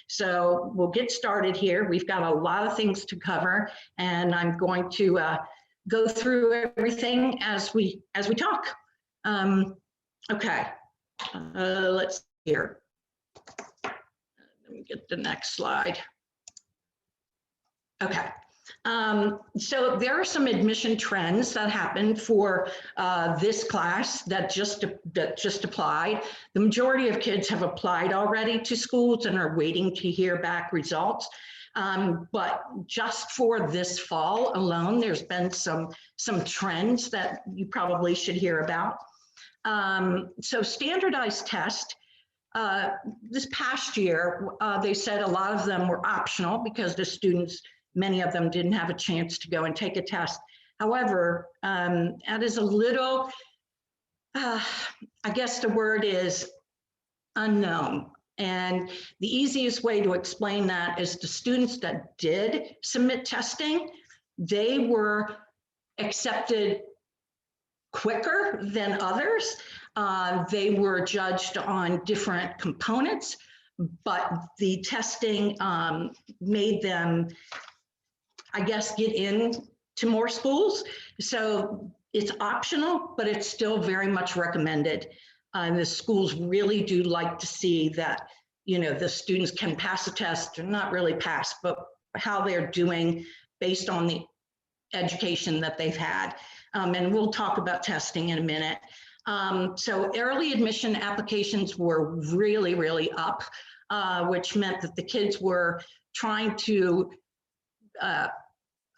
So we'll get started here. We've got a lot of things to cover, and I'm going to go through everything as we talk. Okay, let's see here. Let me get the next slide. Okay. So there are some admission trends that happened for this class that just applied. The majority of kids have applied already to schools and are waiting to hear back results. But just for this fall alone, there's been some trends that you probably should hear about. So standardized test. This past year, they said a lot of them were optional because the students, many of them didn't have a chance to go and take a test. However, that is a little, I guess the word is unknown. And the easiest way to explain that is the students that did submit testing, they were accepted quicker than others. They were judged on different components, but the testing made them, I guess, get in to more schools. So it's optional, but it's still very much recommended. The schools really do like to see that, you know, the students can pass a test, or not really pass, but how they're doing based on the education that they've had. And we'll talk about testing in a minute. So early admission applications were really, really up, which meant that the kids were trying to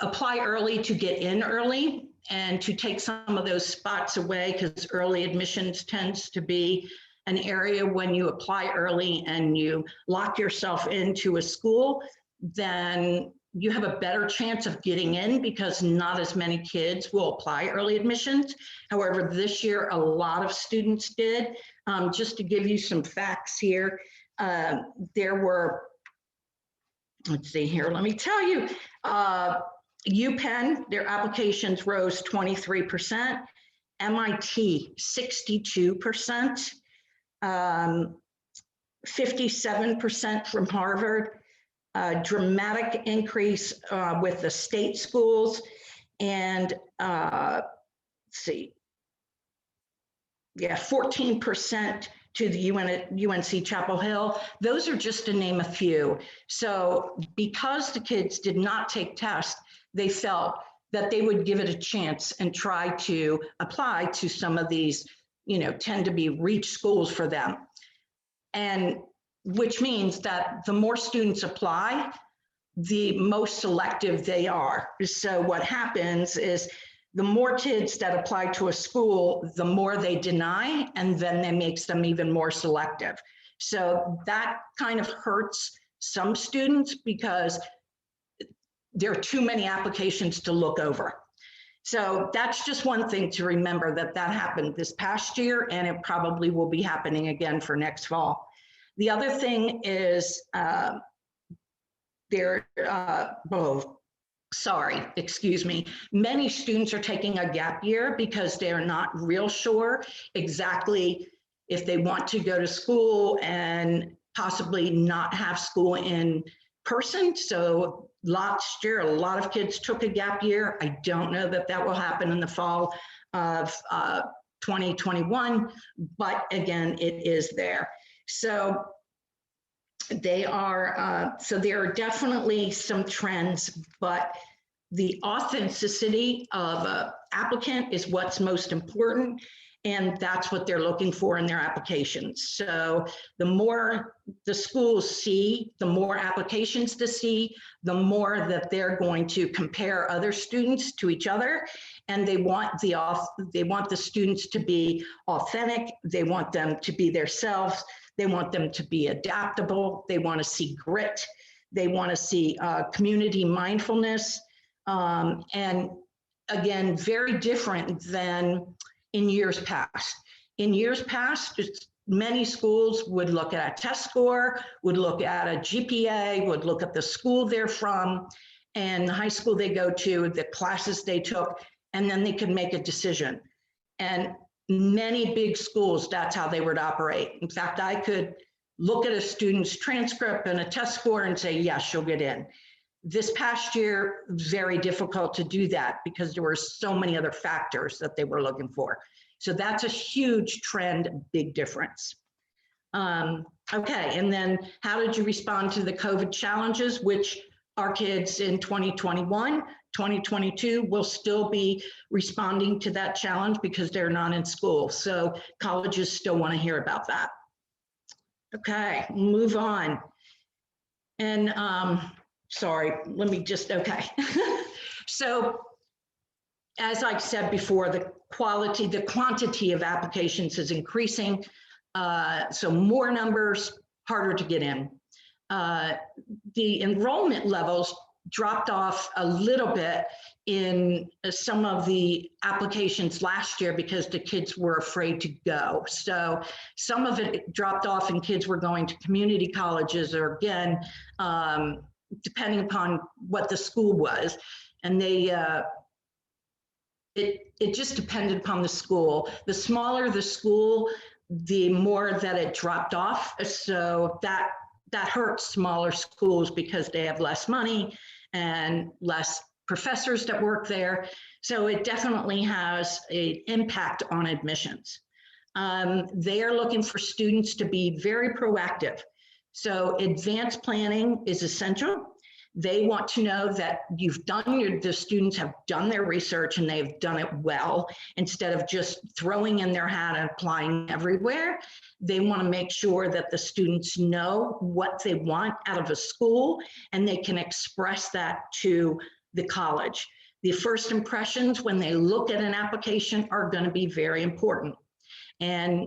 apply early to get in early and to take some of those spots away, because early admissions tends to be an area when you apply early and you lock yourself into a school, then you have a better chance of getting in because not as many kids will apply early admissions. However, this year, a lot of students did. Just to give you some facts here, there were, let's see here, let me tell you, UPenn, their applications rose 23%, MIT 62%, 57% from Harvard, dramatic increase with the state schools, and let's see, yeah, 14% to the UNC Chapel Hill. Those are just to name a few. So because the kids did not take tests, they felt that they would give it a chance and try to apply to some of these, you know, tend to be reach schools for them. And which means that the more students apply, the most selective they are. So what happens is the more kids that apply to a school, the more they deny, and then that makes them even more selective. So that kind of hurts some students because there are too many applications to look over. So that's just one thing to remember, that happened this past year, and it probably will be happening again for next fall. The other thing is many students are taking a gap year because they're not real sure exactly if they want to go to school and possibly not have school in person. So last year, a lot of kids took a gap year. I don't know that that will happen in the fall of 2021, but again, it is there. So there are definitely some trends, but the authenticity of an applicant is what's most important, and that's what they're looking for in their applications. So the more the schools see, the more applications to see, the more that they're going to compare other students to each other, and they want the students to be authentic. They want them to be themselves. They want them to be adaptable. They want to see grit. They want to see community mindfulness. And again, very different than in years past. In years past, many schools would look at a test score, would look at a GPA, would look at the school they're from, and the high school they go to, the classes they took, and then they could make a decision. And many big schools, that's how they would operate. In fact, I could look at a student's transcript and a test score and say, yes, you'll get in. This past year, very difficult to do that because there were so many other factors that they were looking for. So that's a huge trend, big difference. Okay, and then how did you respond to the COVID challenges, which our kids in 2021, 2022 will still be responding to that challenge because they're not in school. So colleges still want to hear about that. Okay, move on. And sorry, let me just, okay. So as I've said before, the quantity of applications is increasing. So more numbers, harder to get in. The enrollment levels dropped off a little bit in some of the applications last year because the kids were afraid to go. So some of it dropped off and kids were going to community colleges, or again, depending upon what the school was. And they, it just depended upon the school. The smaller the school, the more that it dropped off. So that hurts smaller schools because they have less money and less professors that work there. So it definitely has an impact on admissions. They are looking for students to be very proactive. So advanced planning is essential. They want to know that the students have done their research and they've done it well, instead of just throwing in their hat and applying everywhere. They want to make sure that the students know what they want out of a school and they can express that to the college. The first impressions when they look at an application are going to be very important. And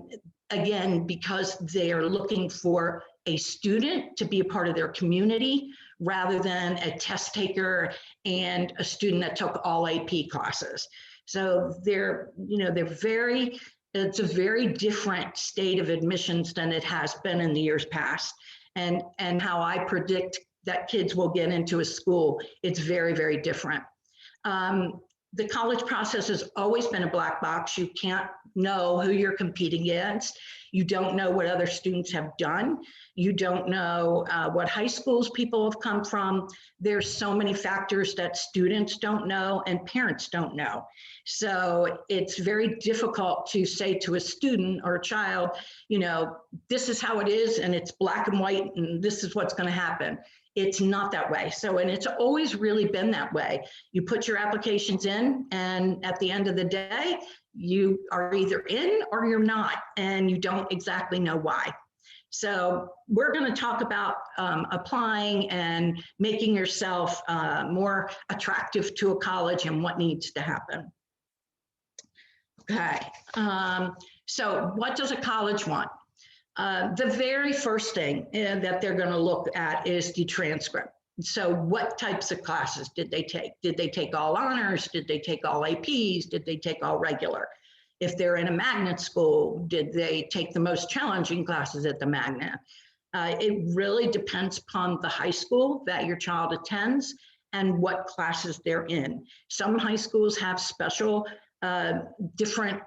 again, because they are looking for a student to be a part of their community rather than a test taker and a student that took all AP classes. So it's a very different state of admissions than it has been in the years past. And how I predict that kids will get into a school, it's very, very different. The college process has always been a black box. You can't know who you're competing against. You don't know what other students have done. You don't know what high schools people have come from. There's so many factors that students don't know and parents don't know. So it's very difficult to say to a student or a child, this is how it is and it's black and white and this is what's going to happen. It's not that way. So, and it's always really been that way. You put your applications in and at the end of the day, you are either in or you're not, and you don't exactly know why. So we're going to talk about applying and making yourself more attractive to a college and what needs to happen. Okay, so what does a college want? The very first thing that they're going to look at is the transcript. So what types of classes did they take? Did they take all honors? Did they take all APs? Did they take all regular? If they're in a magnet school, did they take the most challenging classes at the magnet? It really depends upon the high school that your child attends and what classes they're in. Some high schools have special different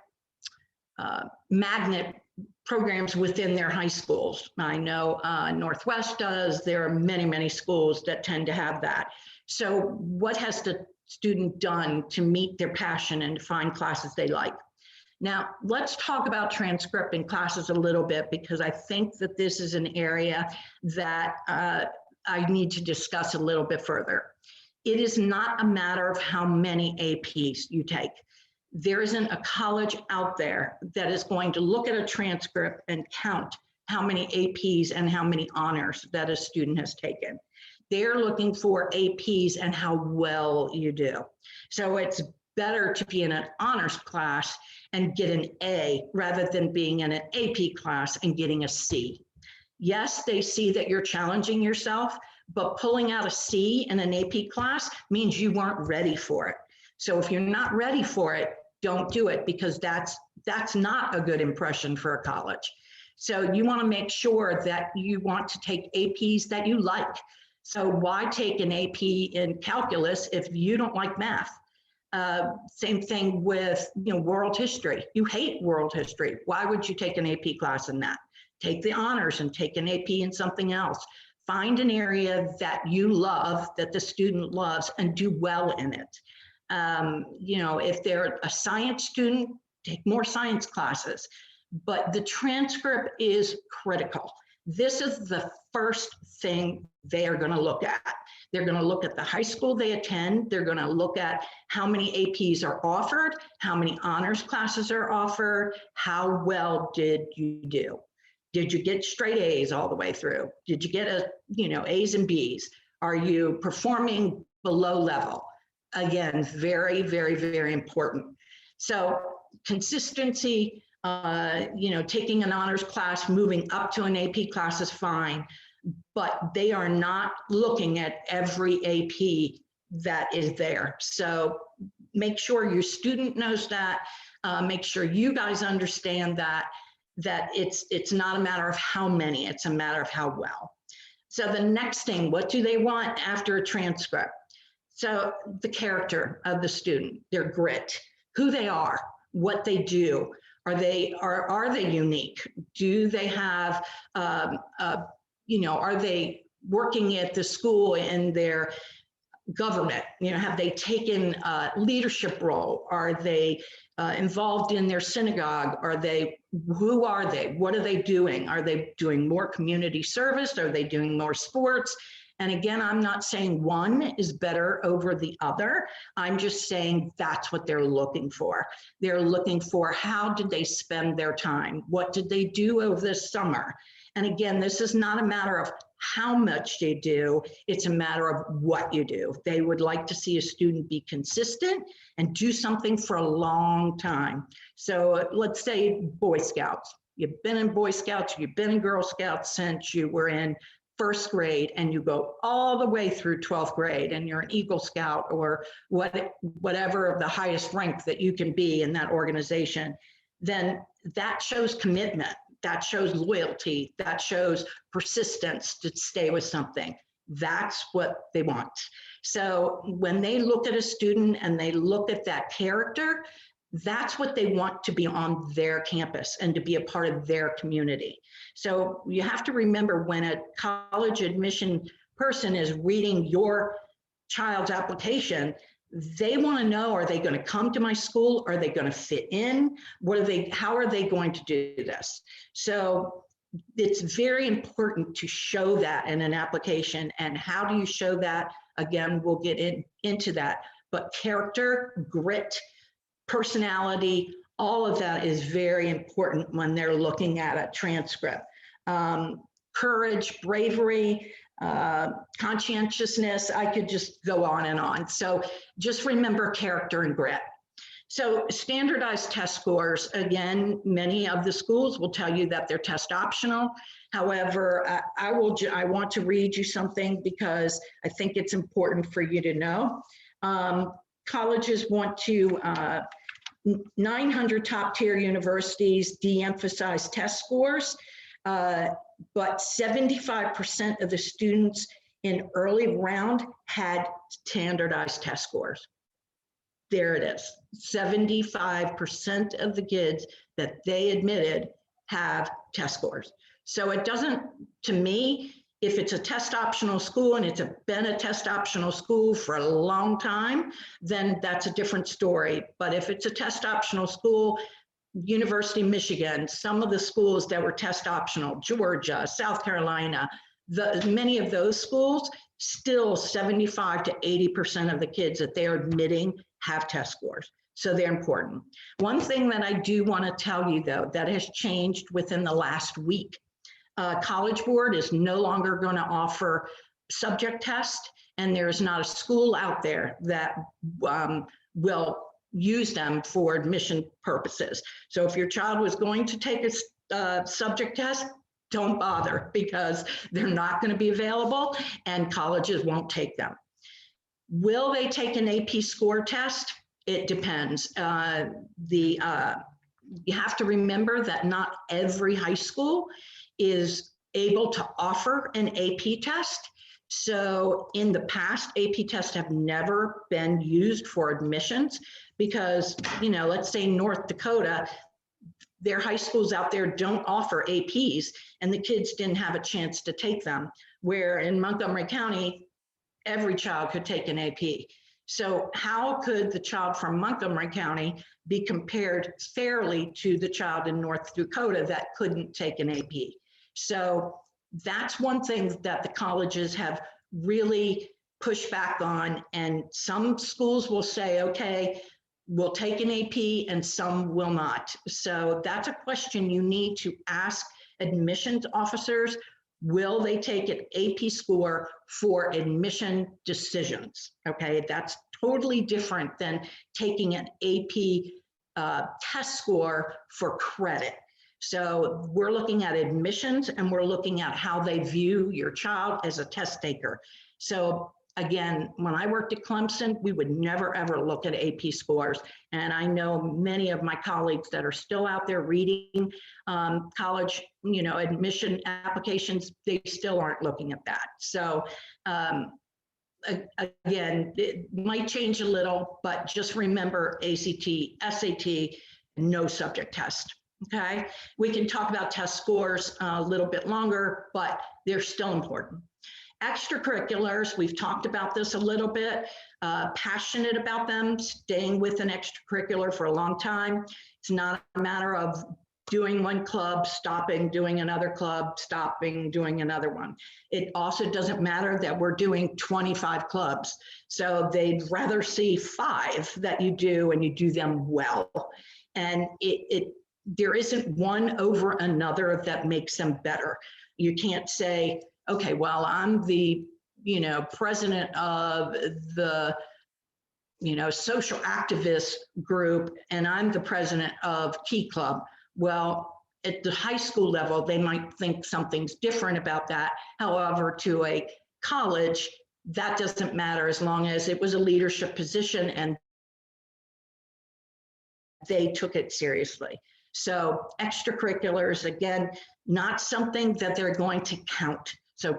magnet programs within their high schools. I know Northwest does. There are many, many schools that tend to have that. So what has the student done to meet their passion and to find classes they like? Now, let's talk about transcript in classes a little bit, because I think that this is an area that I need to discuss a little bit further. It is not a matter of how many APs you take. There isn't a college out there that is going to look at a transcript and count how many APs and how many honors that a student has taken. They're looking for APs and how well you do. So it's better to be in an honors class and get an A rather than being in an AP class and getting a C. Yes, they see that you're challenging yourself, but pulling out a C in an AP class means you weren't ready for it. So if you're not ready for it, don't do it, because that's not a good impression for a college. So you want to make sure that you want to take APs that you like. So why take an AP in calculus if you don't like math? Same thing with world history. You hate world history. Why would you take an AP class in that? take the honors and take an AP in something else. Find an area that you love, that the student loves, and do well in it. You know, if they're a science student, take more science classes, but the transcript is critical. This is the first thing they are going to look at. They're going to look at the high school they attend. They're going to look at how many APs are offered, how many honors classes are offered, how well did you do? Did you get straight A's all the way through? Did you get A's and B's? Are you performing below level? Again, very, very, very important. So consistency, taking an honors class, moving up to an AP class is fine, but they are not looking at every AP that is there. So make sure your student knows that, make sure you guys understand that it's not a matter of how many, it's a matter of how well. So the next thing, what do they want after a transcript? So the character of the student, their grit, who they are, what they do. Are they unique? Do they have, are they working at the school in their government? Have they taken a leadership role? Are they involved in their synagogue? Who are they? What are they doing? Are they doing more community service? Are they doing more sports? And again, I'm not saying one is better over the other. I'm just saying that's what they're looking for. They're looking for how did they spend their time? What did they do over the summer? And again, this is not a matter of how much they do, it's a matter of what you do. They would like to see a student be consistent and do something for a long time. So let's say Boy Scouts. You've been in Boy Scouts, you've been in Girl Scouts since you were in first grade, and you go all the way through 12th grade, and you're an Eagle Scout or whatever of the highest rank that you can be in that organization, then that shows commitment, that shows loyalty, that shows persistence to stay with something. That's what they want. So when they look at a student and they look at that character, that's what they want to be on their campus and to be a part of their community. So you have to remember, when a college admission person is reading your child's application, they want to know, are they going to come to my school? Are they going to fit in? How are they going to do this? So it's very important to show that in an application. And how do you show that? Again, we'll get into that. But character, grit, personality, all of that is very important when they're looking at a transcript. Courage, bravery, conscientiousness, I could just go on and on. So just remember character and grit. So standardized test scores, again, many of the schools will tell you that they're test optional. However, I want to read you something because I think it's important for you to know. Colleges want to, 900 top tier universities de-emphasize test scores, but 75% of the students in early round had standardized test scores. There it is. 75% of the kids that they admitted have test scores. So it doesn't, to me, if it's a test optional school and it's been a test optional school for a long time, then that's a different story. But if it's a test optional school, University of Michigan, some of the schools that were test optional, Georgia, South Carolina, many of those schools, still 75 to 80% of the kids that they're admitting have test scores. So they're important. One thing that I do want to tell you, though, that has changed within the last week. College Board is no longer going to offer subject test, and there's not a school out there that will use them for admission purposes. So if your child was going to take a subject test, don't bother, because they're not going to be available and colleges won't take them. Will they take an AP score test? It depends. You have to remember that not every high school is able to offer an AP test. So in the past, AP tests have never been used for admissions because, let's say North Dakota, their high schools out there don't offer APs, and the kids didn't have a chance to take them, where in Montgomery County, every child could take an AP. So how could the child from Montgomery County be compared fairly to the child in North Dakota that couldn't take an AP? So that's one thing that the colleges have really pushed back on, and some schools will say, okay, we'll take an AP, and some will not. So that's a question you need to ask admissions officers. Will they take an AP score for admission decisions? Okay, that's totally different than taking an AP test score for credit. So we're looking at admissions, and we're looking at how they view your child as a test taker. So again, when I worked at Clemson, we would never ever look at AP scores. And I know many of my colleagues that are still out there reading college, admission applications, they still aren't looking at that. So again, it might change a little, but just remember ACT, SAT, no subject test. Okay, we can talk about test scores a little bit longer, but they're still important. Extracurriculars, we've talked about this a little bit, passionate about them, staying with an extracurricular for a long time. It's not a matter of doing one club, stopping, doing another club, stopping, doing another one. It also doesn't matter that we're doing 25 clubs. So they'd rather see 5 that you do, and you do them well. And there isn't one over another that makes them better. You can't say, okay, well, I'm the, president of the, social activist group, and I'm the president of Key Club. Well, at the high school level, they might think something's different about that. However, to a college, that doesn't matter as long as it was a leadership position and they took it seriously. So extracurriculars, again, not something that they're going to count. So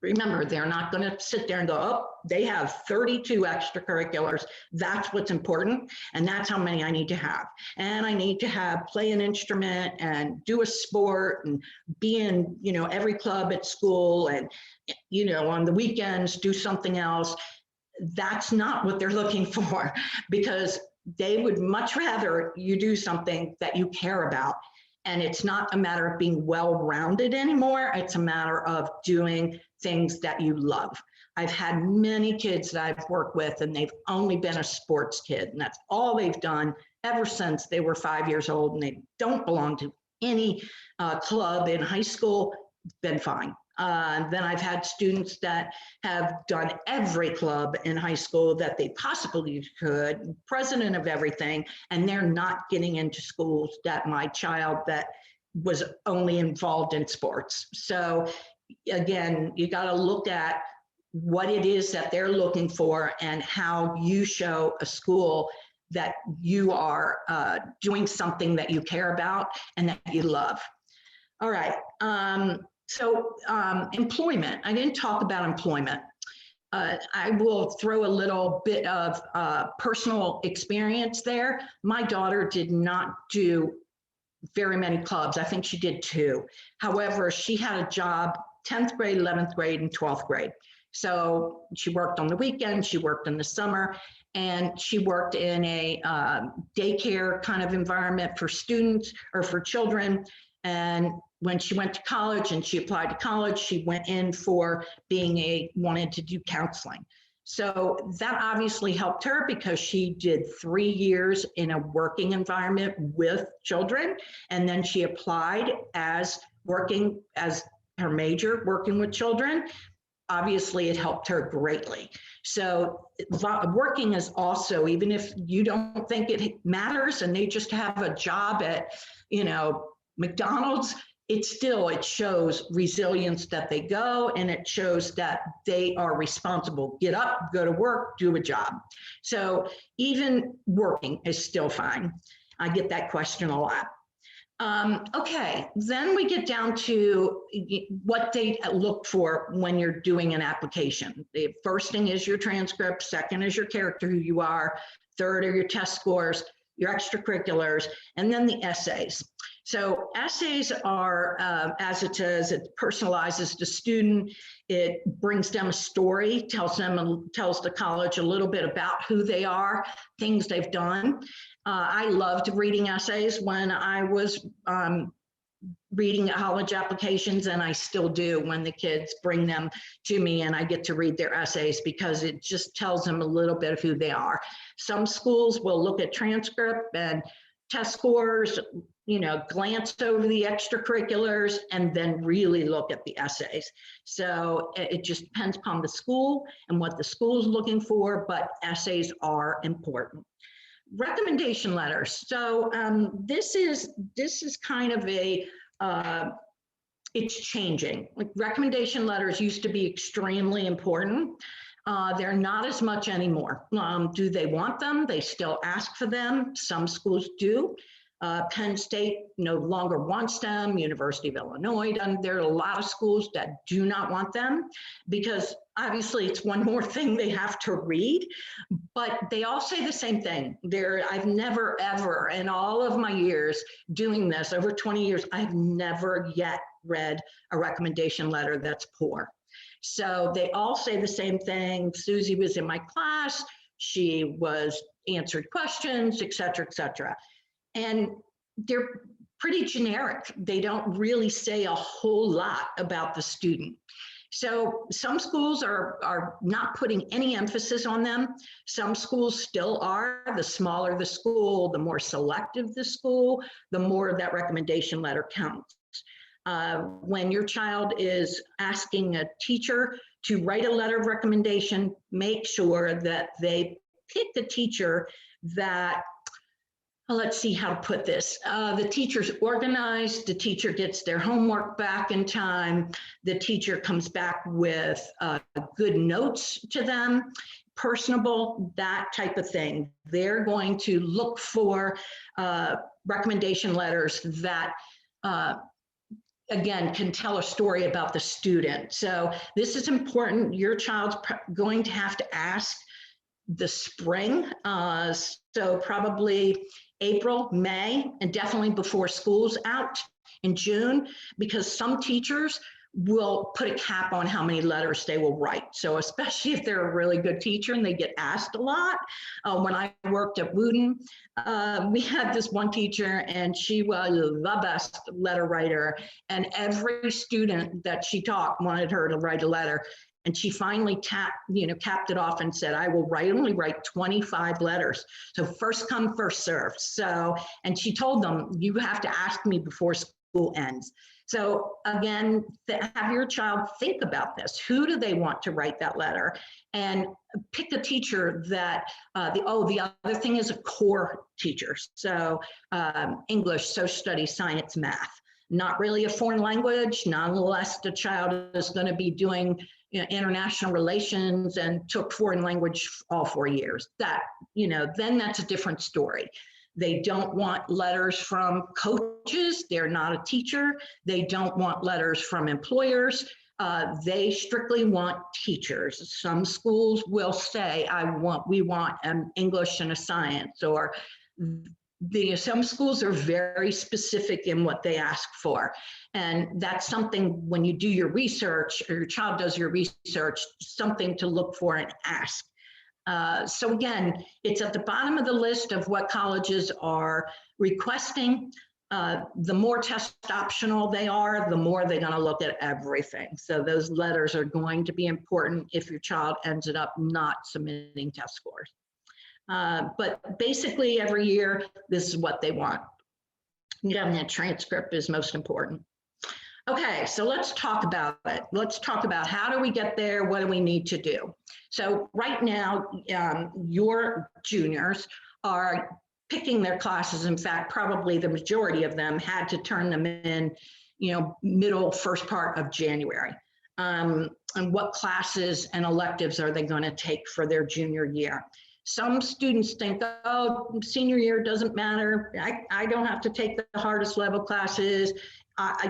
remember, they're not going to sit there and go, oh, they have 32 extracurriculars. That's what's important. And that's how many I need to have. And I need to play an instrument and do a sport and be in, every club at school and, on the weekends, do something else. That's not what they're looking for, because they would much rather you do something that you care about. And it's not a matter of being well-rounded anymore. It's a matter of doing things that you love. I've had many kids that I've worked with, and they've only been a sports kid, and that's all they've done ever since they were 5 years old, and they don't belong to any club in high school. Been fine. Then I've had students that have done every club in high school that they possibly could, president of everything, and they're not getting into schools that my child that was only involved in sports. So again, you got to look at what it is that they're looking for and how you show a school that you are doing something that you care about and that you love. All right. So employment, I didn't talk about employment. I will throw a little bit of personal experience there. My daughter did not do very many clubs. I think she did 2. However, she had a job 10th grade, 11th grade, and 12th grade. So she worked on the weekend, she worked in the summer, and she worked in a daycare kind of environment for students or for children. And when she went to college and she applied to college, she went in for wanted to do counseling. So that obviously helped her because she did 3 years in a working environment with children. And then she applied as working as her major, working with children. Obviously, it helped her greatly. So working is also, even if you don't think it matters and they just have a job at, McDonald's, it shows resilience that they go, and it shows that they are responsible. Get up, go to work, do a job. So even working is still fine. I get that question a lot. Okay, then we get down to what they look for when you're doing an application. The first thing is your transcript, second is your character, who you are, third are your test scores, your extracurriculars, and then the essays. So essays are, as it says, it personalizes the student. It brings them a story, tells the college a little bit about who they are, things they've done. I loved reading essays when I was reading college applications, and I still do when the kids bring them to me and I get to read their essays, because it just tells them a little bit of who they are. Some schools will look at transcript and test scores, glance over the extracurriculars, and then really look at the essays. So it just depends upon the school and what the school is looking for, but essays are important. Recommendation letters. So this is kind of a, it's changing. Like, recommendation letters used to be extremely important. They're not as much anymore. Do they want them? They still ask for them. Some schools do. Penn State no longer wants them. University of Illinois, there are a lot of schools that do not want them, because obviously it's one more thing they have to read, but they all say the same thing. I've never, ever, in all of my years doing this, over 20 years, I've never yet read a recommendation letter that's poor. So they all say the same thing. Susie was in my class. She answered questions, et cetera, and they're pretty generic. They don't really say a whole lot about the student. So some schools are not putting any emphasis on them. Some schools still are. The smaller the school, the more selective the school, the more that recommendation letter counts. When your child is asking a teacher to write a letter of recommendation, make sure that they pick a teacher that, let's see how to put this. The teacher's organized, the teacher gets their homework back in time, the teacher comes back with good notes to them, personable, that type of thing. They're going to look for recommendation letters that, again, can tell a story about the student. So this is important. Your child's going to have to ask the spring, so probably April, May, and definitely before school's out in June, because some teachers will put a cap on how many letters they will write. So especially if they're a really good teacher and they get asked a lot. When I worked at Wooten, we had this one teacher, and she was the best letter writer, and every student that she taught wanted her to write a letter. And she finally capped it off and said, I will only write 25 letters. So first come, first served. So, and she told them, you have to ask me before school ends. So again, have your child think about this. Who do they want to write that letter? And pick a teacher that, the other thing is a core teacher. So English, social studies, science, math. Not really a foreign language, not unless the child is going to be doing international relations and took foreign language all 4 years. That, then that's a different story. They don't want letters from coaches. They're not a teacher. They don't want letters from employers. They strictly want teachers. Some schools will say, we want an English and a science, or some schools are very specific in what they ask for. And that's something, when you do your research, or your child does your research, something to look for and ask. So again, it's at the bottom of the list of what colleges are requesting. The more test optional they are, the more they're going to look at everything. So those letters are going to be important if your child ends up not submitting test scores. But basically every year, this is what they want. Getting that transcript is most important. Okay, so let's talk about it. Let's talk about, how do we get there? What do we need to do? So right now, your juniors are picking their classes. In fact, probably the majority of them had to turn them in, first part of January. And what classes and electives are they going to take for their junior year? Some students think, oh, senior year doesn't matter. I don't have to take the hardest level classes.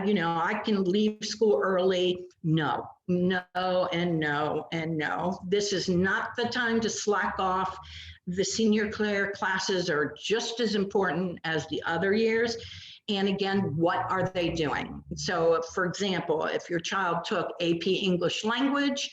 you know, I can leave school early. No, no, and no, and no. This is not the time to slack off. The senior classes are just as important as the other years. And again, what are they doing? So for example, if your child took AP English language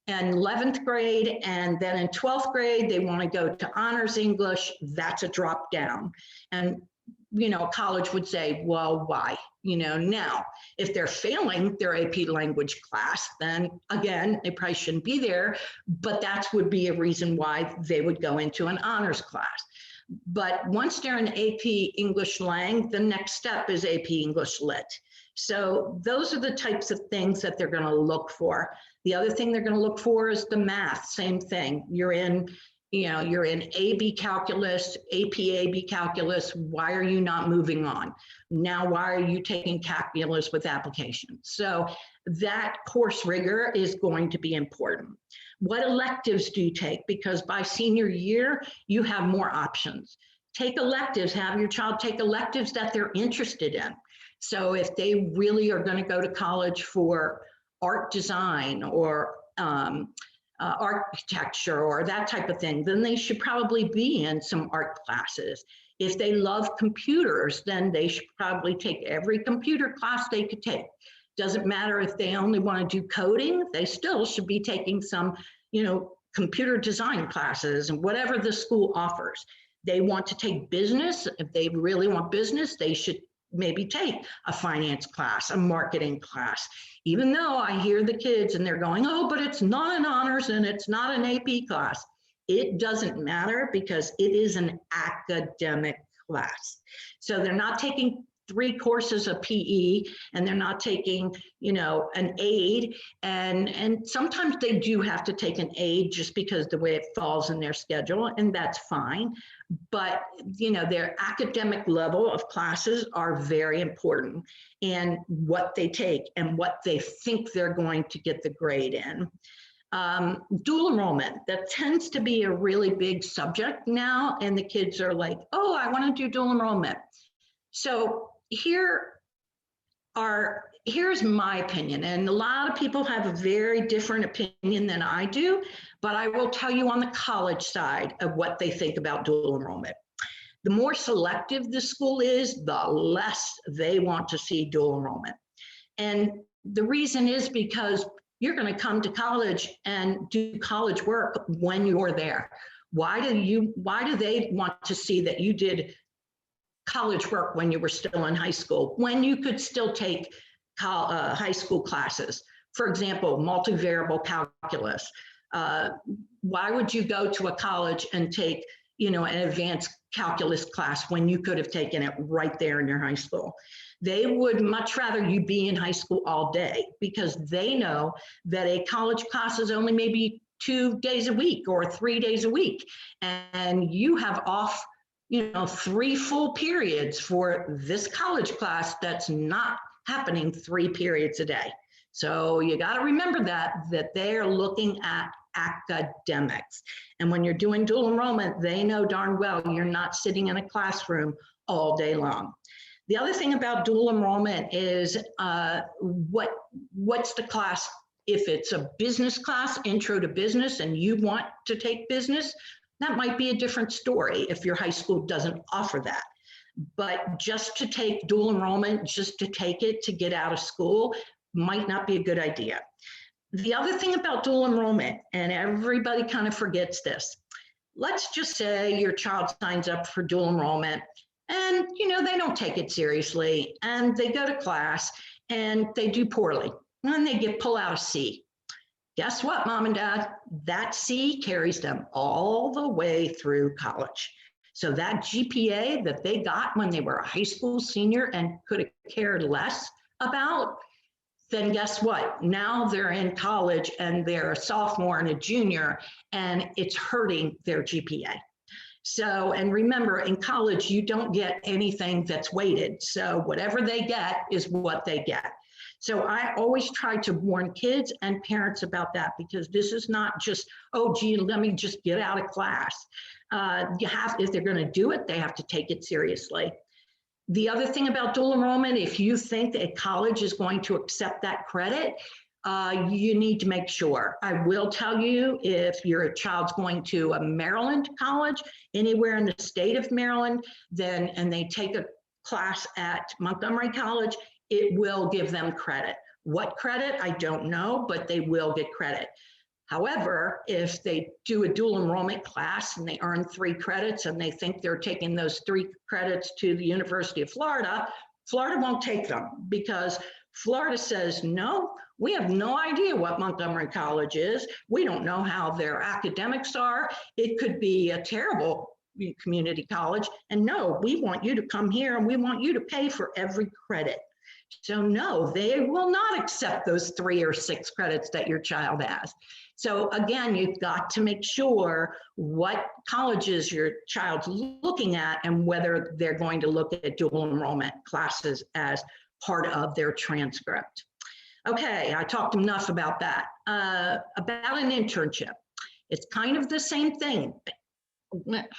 in 11th grade, and then in 12th grade, they want to go to honors English, that's a drop down. And, you know, college would say, well, why? You know, now, if they're failing their AP language class, then again, they probably shouldn't be there, but that would be a reason why they would go into an honors class. But once they're in AP English Lang, the next step is AP English Lit. So those are the types of things that they're going to look for. The other thing they're going to look for is the math, same thing. You're in, you know, you're in AB calculus, AP AB calculus. Why are you not moving on? Now, why are you taking calculus with application? So that course rigor is going to be important. What electives do you take? Because by senior year, you have more options. Take electives, have your child take electives that they're interested in. So if they really are going to go to college for art design or architecture or that type of thing, then they should probably be in some art classes. If they love computers, then they should probably take every computer class they could take. Doesn't matter if they only want to do coding, they still should be taking some, you know, computer design classes and whatever the school offers. They want to take business. If they really want business, they should maybe take a finance class, a marketing class, even though I hear the kids and they're going, oh, but it's not an honors and it's not an AP class. It doesn't matter because it is an academic class. So they're not taking 3 courses of PE and they're not taking, you know, an aid. And sometimes they do have to take an aid just because the way it falls in their schedule, and that's fine. But, you know, their academic level of classes are very important, and what they take and what they think they're going to get the grade in. Dual enrollment, that tends to be a really big subject now, and the kids are like, oh, I want to do dual enrollment. So here's my opinion, and a lot of people have a very different opinion than I do, but I will tell you on the college side of what they think about dual enrollment. The more selective the school is, the less they want to see dual enrollment. And the reason is because you're going to come to college and do college work when you're there. Why do they want to see that you did college work when you were still in high school, when you could still take high school classes? For example, multivariable calculus. Why would you go to a college and take, you know, an advanced calculus class when you could have taken it right there in your high school? They would much rather you be in high school all day because they know that a college class is only maybe 2 days a week or 3 days a week, and you have off, you know, 3 full periods for this college class that's not happening 3 periods a day. So you got to remember that they're looking at academics. And when you're doing dual enrollment, they know darn well you're not sitting in a classroom all day long. The other thing about dual enrollment is what's the class? If it's a business class, intro to business, and you want to take business, that might be a different story if your high school doesn't offer that. But just to take dual enrollment, just to take it to get out of school, might not be a good idea. The other thing about dual enrollment, and everybody kind of forgets this, let's just say your child signs up for dual enrollment and, you know, they don't take it seriously and they go to class and they do poorly and they pull out a C. Guess what, mom and dad? That C carries them all the way through college. So that GPA that they got when they were a high school senior and could have cared less about, then guess what? Now they're in college and they're a sophomore and a junior, and it's hurting their GPA. So, and remember, in college, you don't get anything that's weighted. So whatever they get is what they get. So I always try to warn kids and parents about that, because this is not just, oh, gee, let me just get out of class. If they're going to do it, they have to take it seriously. The other thing about dual enrollment, if you think a college is going to accept that credit, you need to make sure. I will tell you, if your child's going to a Maryland college, anywhere in the state of Maryland, then, and they take a class at Montgomery College, it will give them credit. What credit? I don't know, but they will get credit. However, if they do a dual enrollment class and they earn 3 credits and they think they're taking those 3 credits to the University of Florida, Florida won't take them because Florida says, no, we have no idea what Montgomery College is. We don't know how their academics are. It could be a terrible community college. And no, we want you to come here and we want you to pay for every credit. So no, they will not accept those 3 or 6 credits that your child has. So again, you've got to make sure what colleges your child's looking at and whether they're going to look at dual enrollment classes as part of their transcript. Okay, I talked enough about that. About an internship. It's kind of the same thing.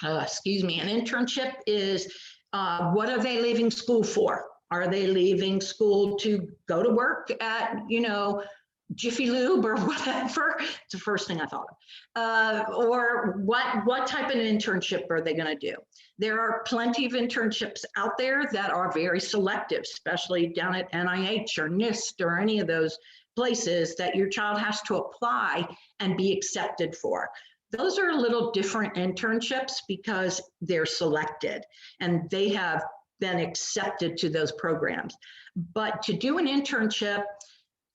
Excuse me, an internship is what are they leaving school for? Are they leaving school to go to work at, you know, Jiffy Lube or whatever? It's the first thing I thought of. Or what type of internship are they going to do? There are plenty of internships out there that are very selective, especially down at NIH or NIST or any of those places that your child has to apply and be accepted for. Those are a little different internships because they're selected and they have been accepted to those programs. But to do an internship,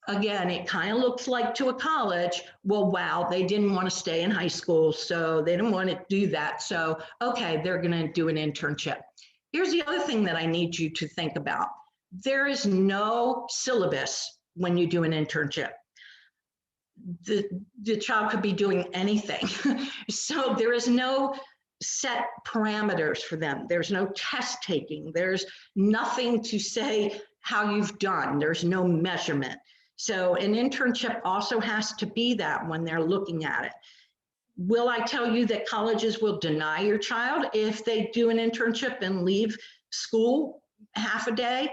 again, it kind of looks like to a college, well, wow, they didn't want to stay in high school, so they didn't want to do that. So, okay, they're going to do an internship. Here's the other thing that I need you to think about. There is no syllabus when you do an internship. The child could be doing anything. So there is no set parameters for them. There's no test taking. There's nothing to say how you've done. There's no measurement. So an internship also has to be that when they're looking at it. Will I tell you that colleges will deny your child if they do an internship and leave school half a day?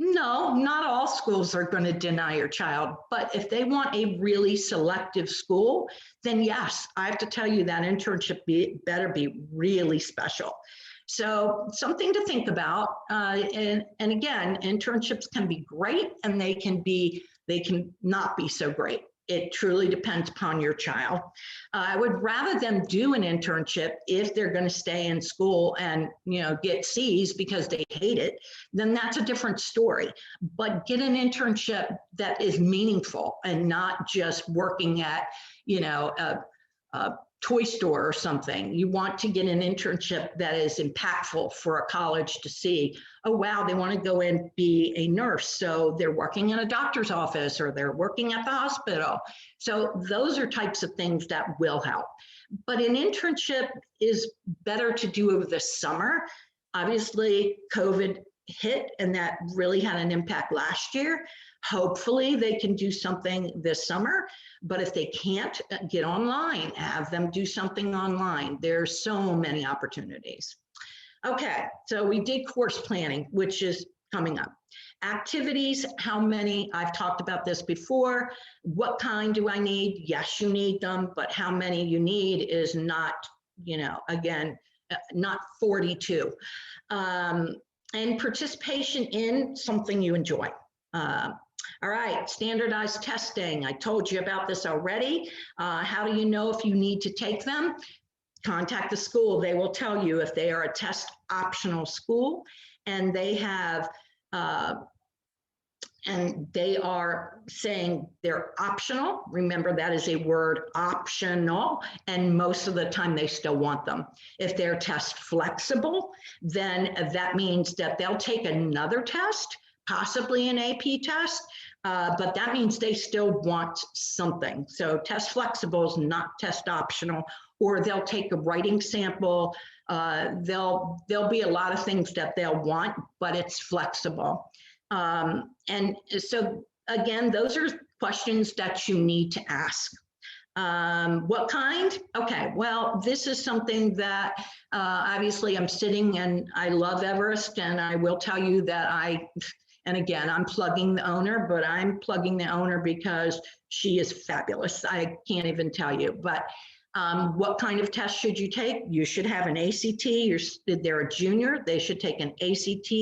No, not all schools are going to deny your child, but if they want a really selective school, then yes, I have to tell you that internship better be really special. So something to think about. And again, internships can be great and they can not be so great. It truly depends upon your child. I would rather them do an internship if they're going to stay in school and, you know, get C's because they hate it, then that's a different story. But get an internship that is meaningful and not just working at, you know, a toy store or something. You want to get an internship that is impactful for a college to see, oh, wow, they want to go and be a nurse. So they're working in a doctor's office or they're working at the hospital. So those are types of things that will help. But an internship is better to do over the summer. Obviously, COVID hit and that really had an impact last year. Hopefully they can do something this summer, but if they can't, get online, have them do something online. There's so many opportunities. Okay, so we did course planning, which is coming up. Activities, how many? I've talked about this before. What kind do I need? Yes, you need them, but how many you need is not, you know, again, not 42. And participation in something you enjoy. All right, standardized testing. I told you about this already. How do you know if you need to take them? Contact the school. They will tell you if they are a test optional school and they have, and they are saying they're optional. Remember, that is a word, optional, and most of the time they still want them. If they're test flexible, then that means that they'll take another test, possibly an AP test, but that means they still want something. So test flexible is not test optional, or they'll take a writing sample. There'll be a lot of things that they'll want, but it's flexible. And so again, those are questions that you need to ask. What kind? Okay, well, this is something that obviously I'm sitting and I love Everest, and I will tell you that and again, I'm plugging the owner, but I'm plugging the owner because she is fabulous. I can't even tell you, but what kind of test should you take? You should have an ACT. They're a junior. They should take an ACT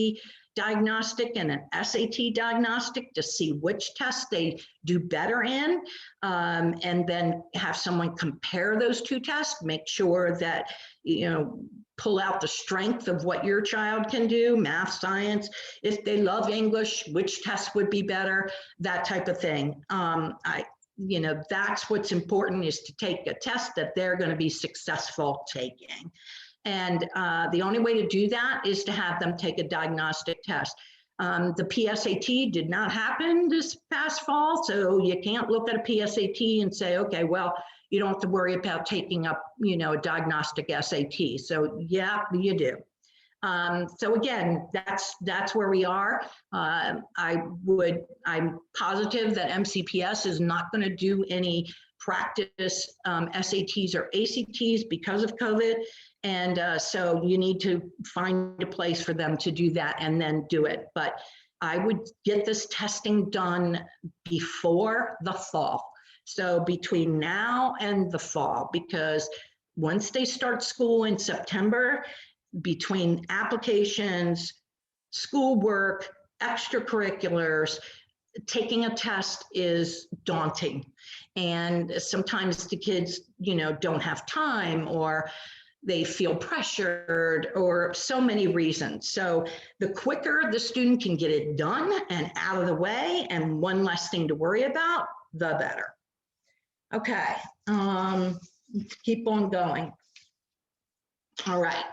diagnostic and an SAT diagnostic to see which test they do better in, and then have someone compare those two tests, make sure that, pull out the strength of what your child can do, math, science. If they love English, which test would be better, that type of thing. That's what's important, is to take a test that they're going to be successful taking. And the only way to do that is to have them take a diagnostic test. The PSAT did not happen this past fall, so you can't look at a PSAT and say, okay, well, you don't have to worry about taking up, a diagnostic SAT. So yeah, you do. So again, that's where we are. I'm positive that MCPS is not going to do any practice SATs or ACTs because of COVID. And so you need to find a place for them to do that and then do it. But I would get this testing done before the fall. So between now and the fall, because once they start school in September, between applications, schoolwork, extracurriculars, taking a test is daunting. And sometimes the kids, don't have time, or they feel pressured, or so many reasons. So the quicker the student can get it done and out of the way and one less thing to worry about, the better. Okay, let's keep on going. All right,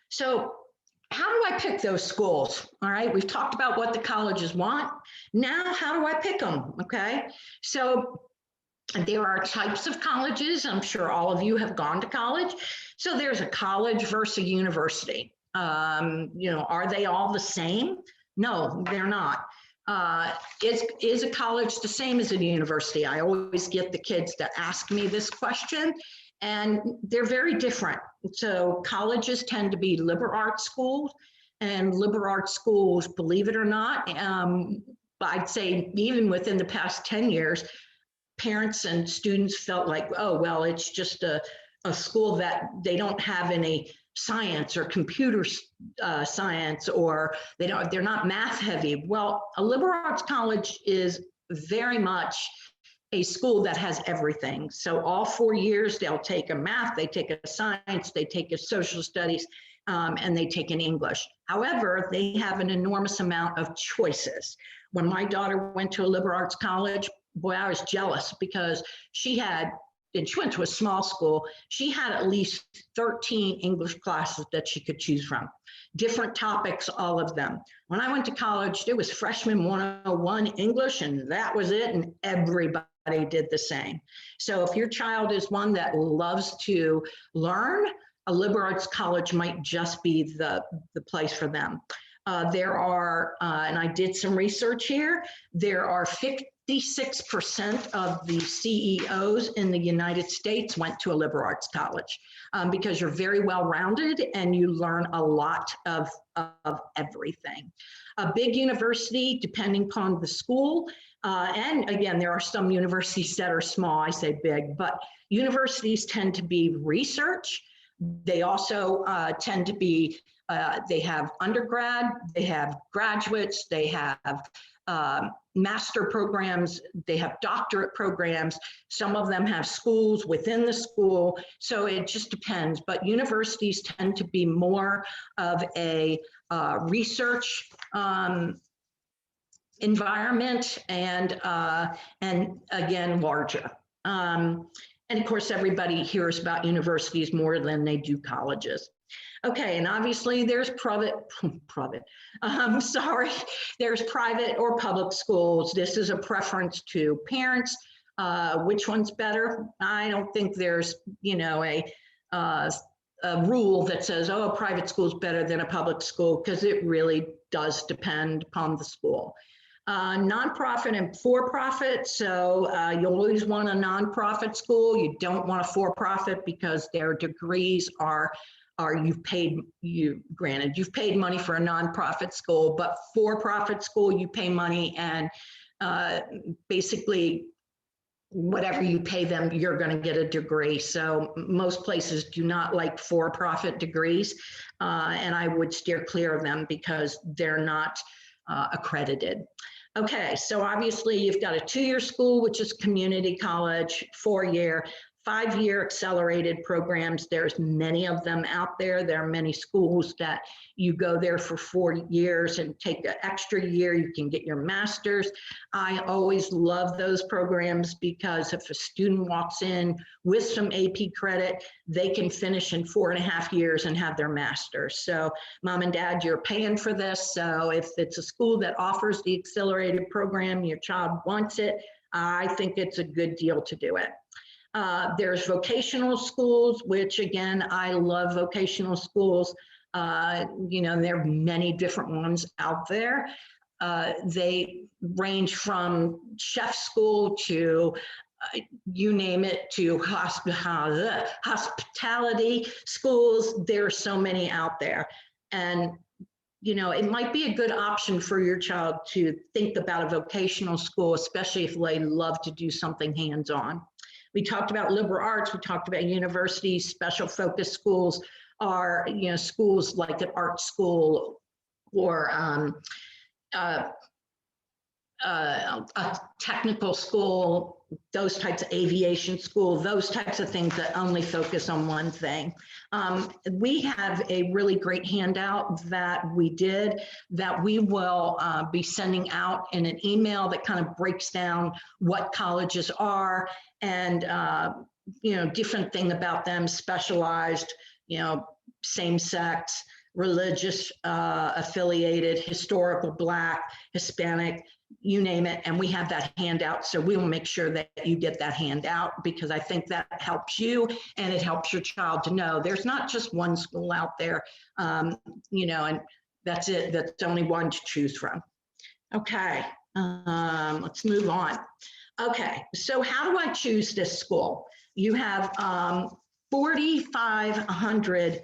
so how do I pick those schools? All right, we've talked about what the colleges want. Now, how do I pick them? Okay, so there are types of colleges. I'm sure all of you have gone to college. So there's a college versus a university. Are they all the same? No, they're not. Is a college the same as a university? I always get the kids that ask me this question, and they're very different. So colleges tend to be liberal arts schools, and liberal arts schools, believe it or not, I'd say even within the past 10 years, parents and students felt like, oh, well, it's just a school that they don't have any science or computer science, or they're not math heavy. Well, a liberal arts college is very much a school that has everything. So all 4 years, they'll take a math, they take a science, they take a social studies, and they take an English. However, they have an enormous amount of choices. When my daughter went to a liberal arts college, boy, I was jealous, because she went to a small school. She had at least 13 English classes that she could choose from. Different topics, all of them. When I went to college, there was freshman 101 English, and that was it, and everybody did the same. So if your child is one that loves to learn, a liberal arts college might just be the place for them. There are, and I did some research here, there are 56% of the CEOs in the United States went to a liberal arts college, because you're very well-rounded and you learn a lot of everything. A big university, depending upon the school, and again, there are some universities that are small, I say big, but universities tend to be research. They also tend to be, they have undergrad, they have graduates, they have master programs, they have doctorate programs. Some of them have schools within the school. So it just depends, but universities tend to be more of a research environment, and again, larger. And of course, everybody hears about universities more than they do colleges. Okay, and obviously there's there's private or public schools. This is a preference to parents. Which one's better? I don't think there's, a rule that says, oh, a private school is better than a public school, because it really does depend upon the school. Nonprofit and for-profit. So you always want a nonprofit school. You don't want a for-profit because their degrees are you've paid money for a nonprofit school, but for-profit school, you pay money and basically whatever you pay them, you're going to get a degree. So most places do not like for-profit degrees, and I would steer clear of them because they're not accredited. Okay, so obviously you've got a 2-year school, which is community college, 4-year, 5-year accelerated programs. There's many of them out there. There are many schools that you go there for 4 years and take an extra year, you can get your master's. I always love those programs because if a student walks in with some AP credit, they can finish in 4.5 years and have their master's. So mom and dad, you're paying for this. So if it's a school that offers the accelerated program, your child wants it, I think it's a good deal to do it. There's vocational schools, which again, I love vocational schools. You know, there are many different ones out there. They range from chef school to you name it, to hospitality schools. There are so many out there. And you know, it might be a good option for your child to think about a vocational school, especially if they love to do something hands-on. We talked about liberal arts, we talked about universities. Special focus schools are, you know, schools like an art school or a technical school, those types of aviation school, those types of things that only focus on one thing. We have a really great handout that we did that we will be sending out in an email that kind of breaks down what colleges are and, you know, different thing about them, specialized, you know, same sex, religious affiliated, historical, Black, Hispanic, you name it, and we have that handout. So we will make sure that you get that handout because I think that helps you and it helps your child to know there's not just one school out there, you know, and that's it. That's only one to choose from. Okay, let's move on. Okay, so how do I choose this school? You have 4,500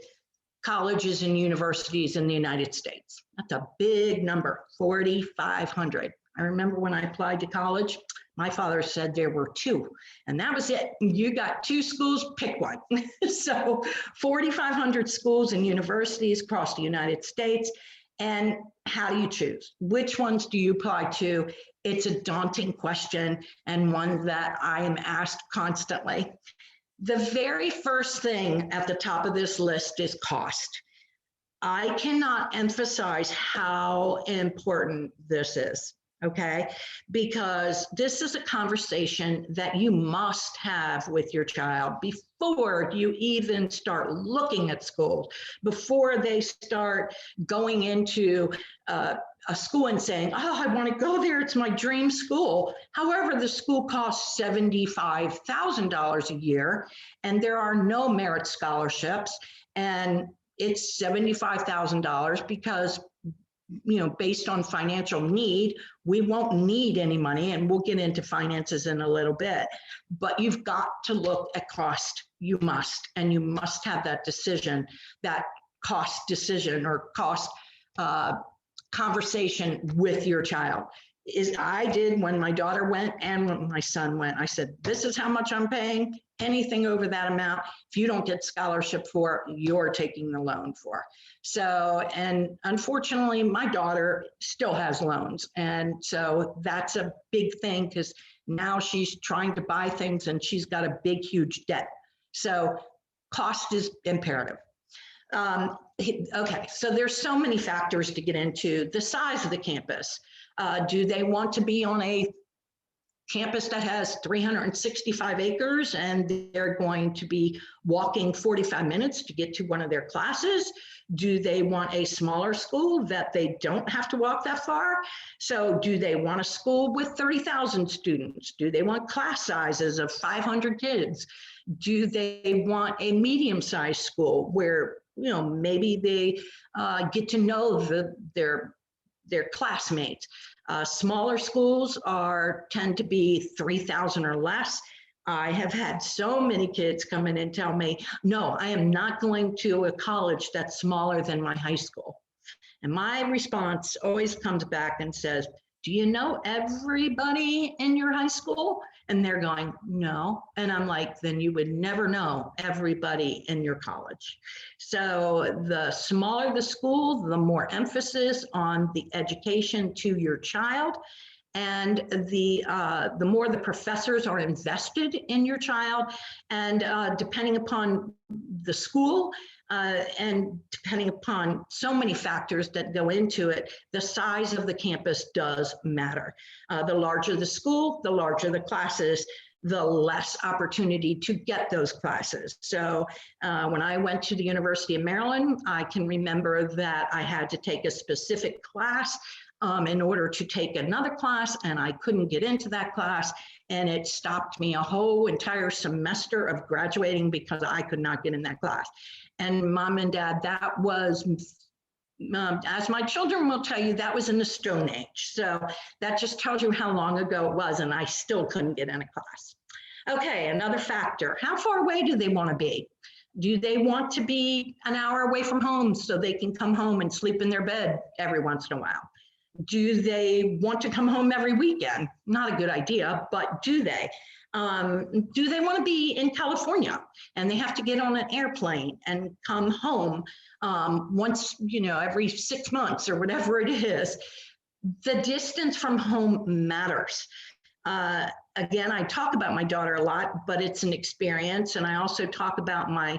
colleges and universities in the United States. That's a big number, 4,500. I remember when I applied to college, my father said there were 2, and that was it. You got 2 schools, pick one. So 4,500 schools and universities across the United States. And how do you choose? Which ones do you apply to? It's a daunting question and one that I am asked constantly. The very first thing at the top of this list is cost. I cannot emphasize how important this is, okay? Because this is a conversation that you must have with your child before you even start looking at schools, before they start going into a school and saying, oh, I want to go there, it's my dream school. However, the school costs $75,000 a year, and there are no merit scholarships, and it's $75,000 because, you know, based on financial need, we won't need any money, and we'll get into finances in a little bit, but you've got to look at cost. You must, and you must have that decision, that cost decision or cost conversation with your child. I did when my daughter went and when my son went. I said, this is how much I'm paying. Anything over that amount, if you don't get scholarship for, you're taking the loan for. So, and unfortunately, my daughter still has loans. And so that's a big thing because now she's trying to buy things and she's got a big, huge debt. So cost is imperative. Okay, so there's so many factors to get into. The size of the campus. Do they want to be on a campus that has 365 acres and they're going to be walking 45 minutes to get to one of their classes? Do they want a smaller school that they don't have to walk that far? So do they want a school with 30,000 students? Do they want class sizes of 500 kids? Do they want a medium-sized school where, you know, maybe they get to know their classmates? Smaller schools tend to be 3,000 or less. I have had so many kids come in and tell me, no, I am not going to a college that's smaller than my high school. And my response always comes back and says, do you know everybody in your high school? And they're going, no. And I'm like, then you would never know everybody in your college. So the smaller the school, the more emphasis on the education to your child. And the more the professors are invested in your child, and depending upon the school, and depending upon so many factors that go into it, the size of the campus does matter. The larger the school, the larger the classes, the less opportunity to get those classes. So when I went to the University of Maryland, I can remember that I had to take a specific class in order to take another class, and I couldn't get into that class, and it stopped me a whole entire semester of graduating because I could not get in that class. And mom and dad, that was, as my children will tell you, that was in the Stone Age. So that just tells you how long ago it was, and I still couldn't get in a class. Okay, another factor, how far away do they want to be? Do they want to be an hour away from home so they can come home and sleep in their bed every once in a while? Do they want to come home every weekend? Not a good idea, but do they? Do they want to be in California and they have to get on an airplane and come home once, every 6 months or whatever it is? The distance from home matters. Again, I talk about my daughter a lot, but it's an experience. And I also talk about my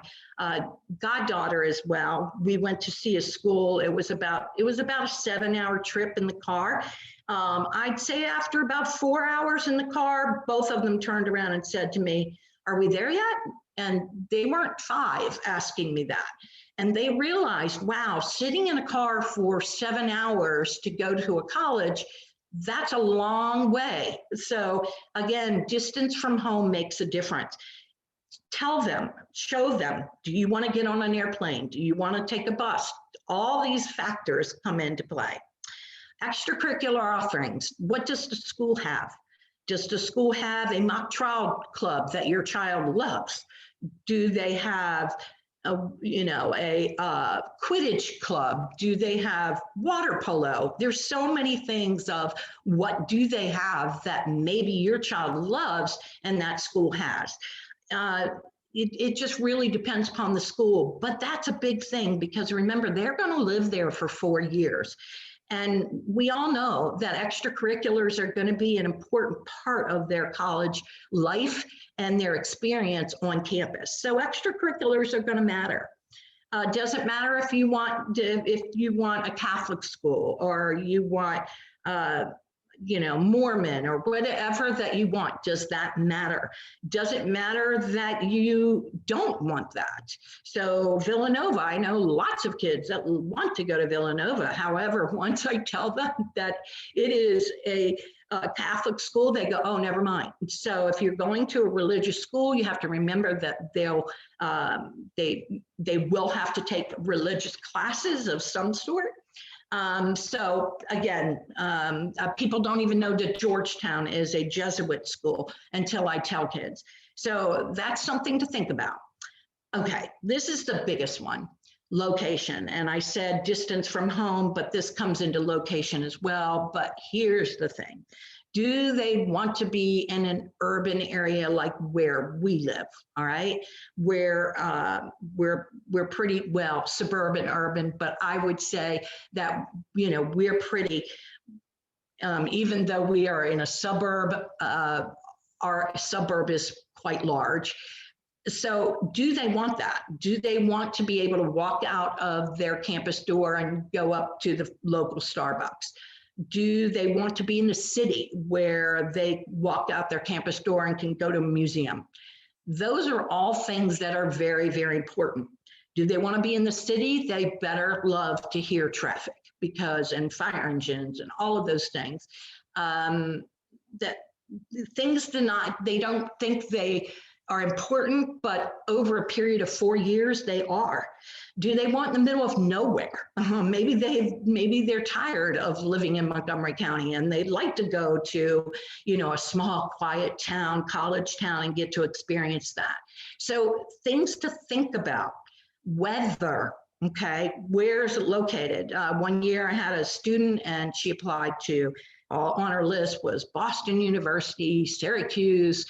goddaughter as well. We went to see a school. It was about a 7-hour trip in the car. I'd say after about 4 hours in the car, both of them turned around and said to me, "Are we there yet?" And they weren't 5 asking me that. And they realized, wow, sitting in a car for 7 hours to go to a college, that's a long way. So again, distance from home makes a difference. Tell them, show them, do you want to get on an airplane? Do you want to take a bus? All these factors come into play. Extracurricular offerings. What does the school have? Does the school have a mock trial club that your child loves? Do they have a Quidditch club? Do they have water polo? There's so many things of what do they have that maybe your child loves and that school has. It just really depends upon the school, but that's a big thing because remember, they're going to live there for 4 years. And we all know that extracurriculars are going to be an important part of their college life and their experience on campus. So extracurriculars are going to matter. Doesn't matter if you want a Catholic school or you want Mormon or whatever that you want. Does that matter? Does it matter that you don't want that? So Villanova, I know lots of kids that want to go to Villanova. However, once I tell them that it is a Catholic school, they go, oh, never mind. So if you're going to a religious school, you have to remember that they will have to take religious classes of some sort. So again, people don't even know that Georgetown is a Jesuit school until I tell kids. So that's something to think about. Okay, this is the biggest one, location. And I said distance from home, but this comes into location as well. But here's the thing. Do they want to be in an urban area like where we live? All right, where we're pretty well suburban, urban, but I would say that we're pretty. Even though we are in a suburb, our suburb is quite large. So do they want that? Do they want to be able to walk out of their campus door and go up to the local Starbucks? Do they want to be in the city where they walk out their campus door and can go to a museum? Those are all things that are very, very important. Do they want to be in the city? They better love to hear traffic and fire engines and all of those things. They don't think they are important, but over a period of 4 years, they are. Do they want in the middle of nowhere? Maybe they're tired of living in Montgomery County and they'd like to go to, a small, quiet town, college town, and get to experience that. So things to think about. Weather, okay, where's it located? One year I had a student and she applied to, on her list was Boston University, Syracuse.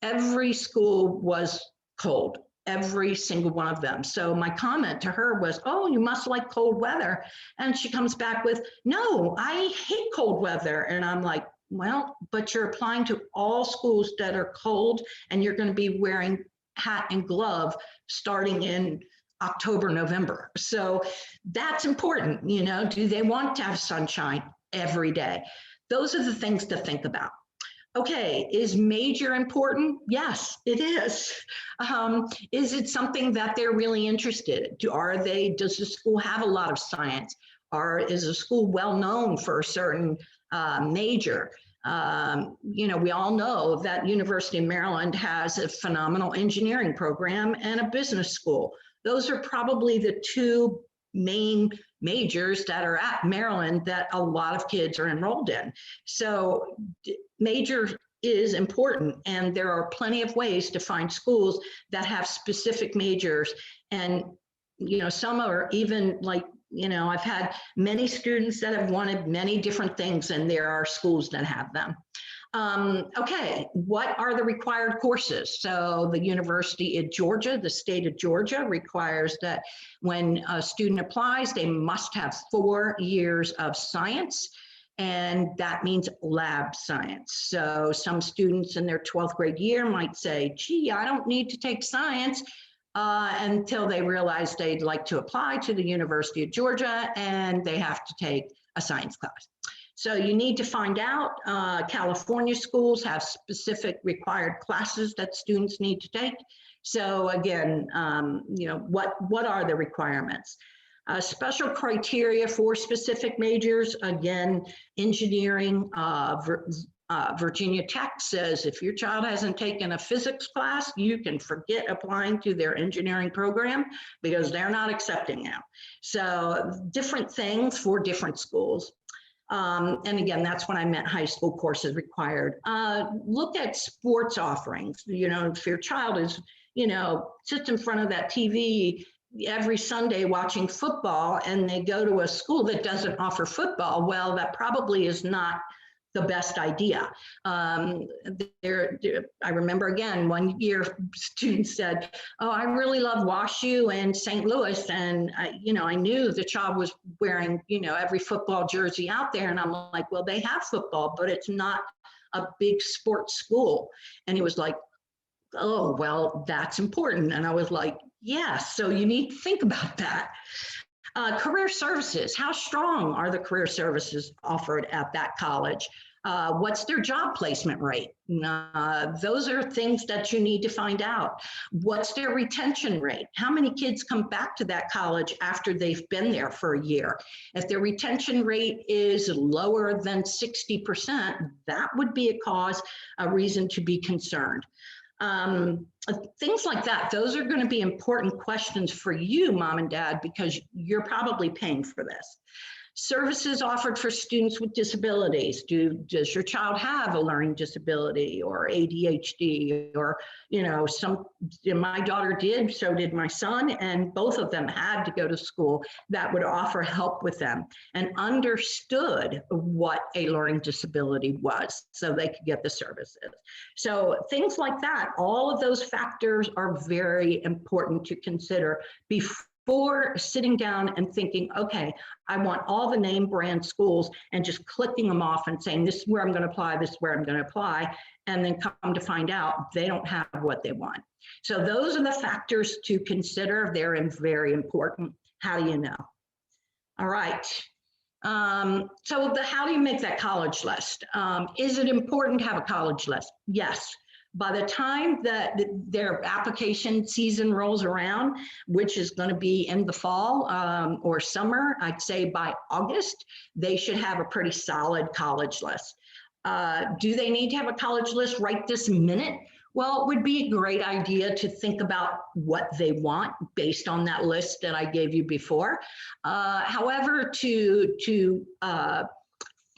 Every school was cold, every single one of them. So my comment to her was, oh, you must like cold weather. And she comes back with, no, I hate cold weather. And I'm like, well, but you're applying to all schools that are cold and you're going to be wearing hat and glove starting in October, November. So that's important. Do they want to have sunshine every day? Those are the things to think about. Okay, is major important? Yes, it is. Is it something that they're really interested in? Does the school have a lot of science? Is the school well known for a certain major? We all know that University of Maryland has a phenomenal engineering program and a business school. Those are probably the two main majors that are at Maryland that a lot of kids are enrolled in. So major is important, and there are plenty of ways to find schools that have specific majors. And some are even like, I've had many students that have wanted many different things, and there are schools that have them. Okay, what are the required courses? So the University of Georgia, the state of Georgia, requires that when a student applies, they must have 4 years of science, and that means lab science. So some students in their 12th grade year might say, gee, I don't need to take science, until they realize they'd like to apply to the University of Georgia and they have to take a science class. So you need to find out, California schools have specific required classes that students need to take. So again, what are the requirements? Special criteria for specific majors, again, engineering, Virginia Tech says if your child hasn't taken a physics class, you can forget applying to their engineering program because they're not accepting now. So different things for different schools. And again, that's when I meant high school courses required. Look at sports offerings. If your child is, sits in front of that TV every Sunday watching football and they go to a school that doesn't offer football, well, that probably is not the best idea. I remember again, one year student said, oh, I really love WashU and St. Louis. And I knew the child was wearing, every football jersey out there. And I'm like, well, they have football, but it's not a big sports school. And he was like, oh, well, that's important. And I was like, yes, so you need to think about that. Career services, how strong are the career services offered at that college? What's their job placement rate? Those are things that you need to find out. What's their retention rate? How many kids come back to that college after they've been there for a year? If their retention rate is lower than 60%, that would be a reason to be concerned. Things like that, those are going to be important questions for you, mom and dad, because you're probably paying for this. Services offered for students with disabilities. Does your child have a learning disability or ADHD or, my daughter did, so did my son, and both of them had to go to school that would offer help with them and understood what a learning disability was so they could get the services. So things like that, all of those factors are very important to consider before sitting down and thinking, okay, I want all the name brand schools and just clicking them off and saying, this is where I'm going to apply, this is where I'm going to apply, and then come to find out they don't have what they want. So those are the factors to consider. They're very important. How do you know? All right. So how do you make that college list? Is it important to have a college list? Yes. By the time that their application season rolls around, which is going to be in the fall or summer, I'd say by August, they should have a pretty solid college list. Do they need to have a college list right this minute? Well, it would be a great idea to think about what they want based on that list that I gave you before. However, to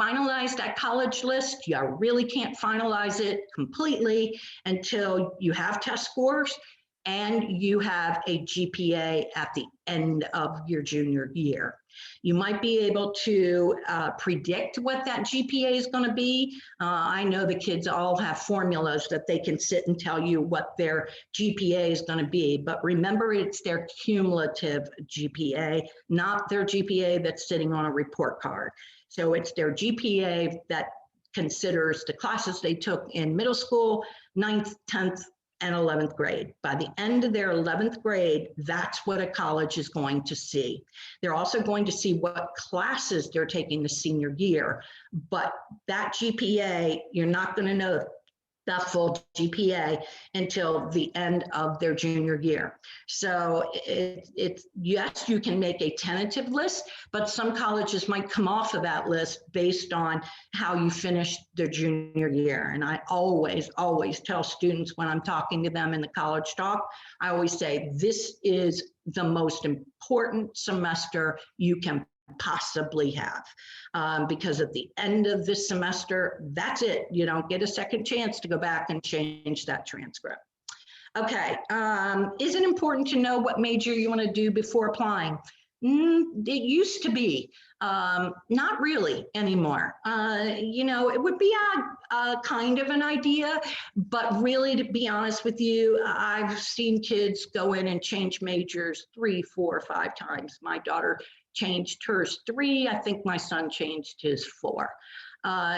finalize that college list, you really can't finalize it completely until you have test scores and you have a GPA at the end of your junior year. You might be able to predict what that GPA is going to be. I know the kids all have formulas that they can sit and tell you what their GPA is going to be, but remember, it's their cumulative GPA, not their GPA that's sitting on a report card. So it's their GPA that considers the classes they took in middle school, 9th, 10th, and 11th grade. By the end of their 11th grade, that's what a college is going to see. They're also going to see what classes they're taking the senior year, but that GPA, you're not going to know the full GPA until the end of their junior year. So it's yes, you can make a tentative list, but some colleges might come off of that list based on how you finished their junior year. And I always tell students when I'm talking to them in the college talk, I always say, this is the most important semester you can possibly have, because at the end of this semester, that's it. You don't get a second chance to go back and change that transcript. Okay, is it important to know what major you want to do before applying? It used to be, not really anymore. You know, it would be a kind of an idea, but really, to be honest with you, I've seen kids go in and change majors 3, 4, 5 times. My daughter changed hers 3. I think my son changed his 4.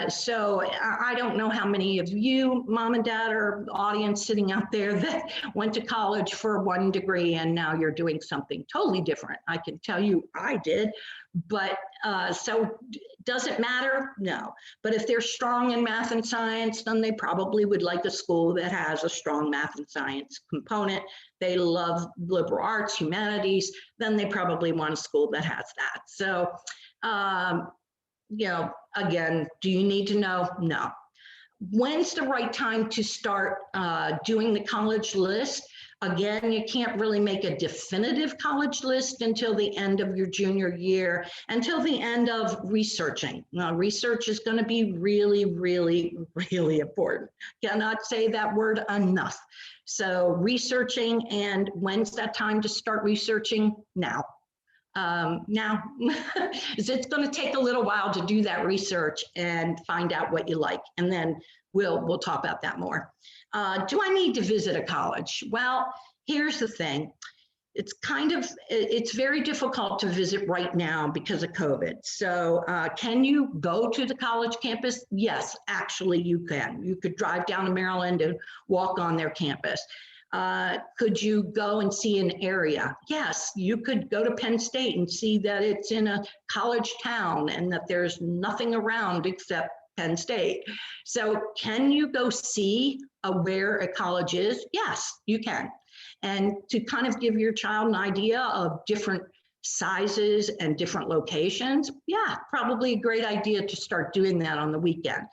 So I don't know how many of you, mom and dad, or audience sitting out there that went to college for 1 degree and now you're doing something totally different. I can tell you I did, but so does it matter? No. But if they're strong in math and science, then they probably would like a school that has a strong math and science component. They love liberal arts, humanities, then they probably want a school that has that. So, you know, again, do you need to know? No. When's the right time to start doing the college list? Again, you can't really make a definitive college list until the end of your junior year, until the end of researching. Now, research is going to be really, really, really important. Cannot say that word enough. So researching, and when's that time to start researching? Now. Now, it's going to take a little while to do that research and find out what you like, and then we'll talk about that more. Do I need to visit a college? Well, here's the thing. It's very difficult to visit right now because of COVID. So can you go to the college campus? Yes, actually you can. You could drive down to Maryland and walk on their campus. Could you go and see an area? Yes, you could go to Penn State and see that it's in a college town and that there's nothing around except Penn State. So can you go see where a college is? Yes, you can. And to kind of give your child an idea of different sizes and different locations, yeah, probably a great idea to start doing that on the weekend.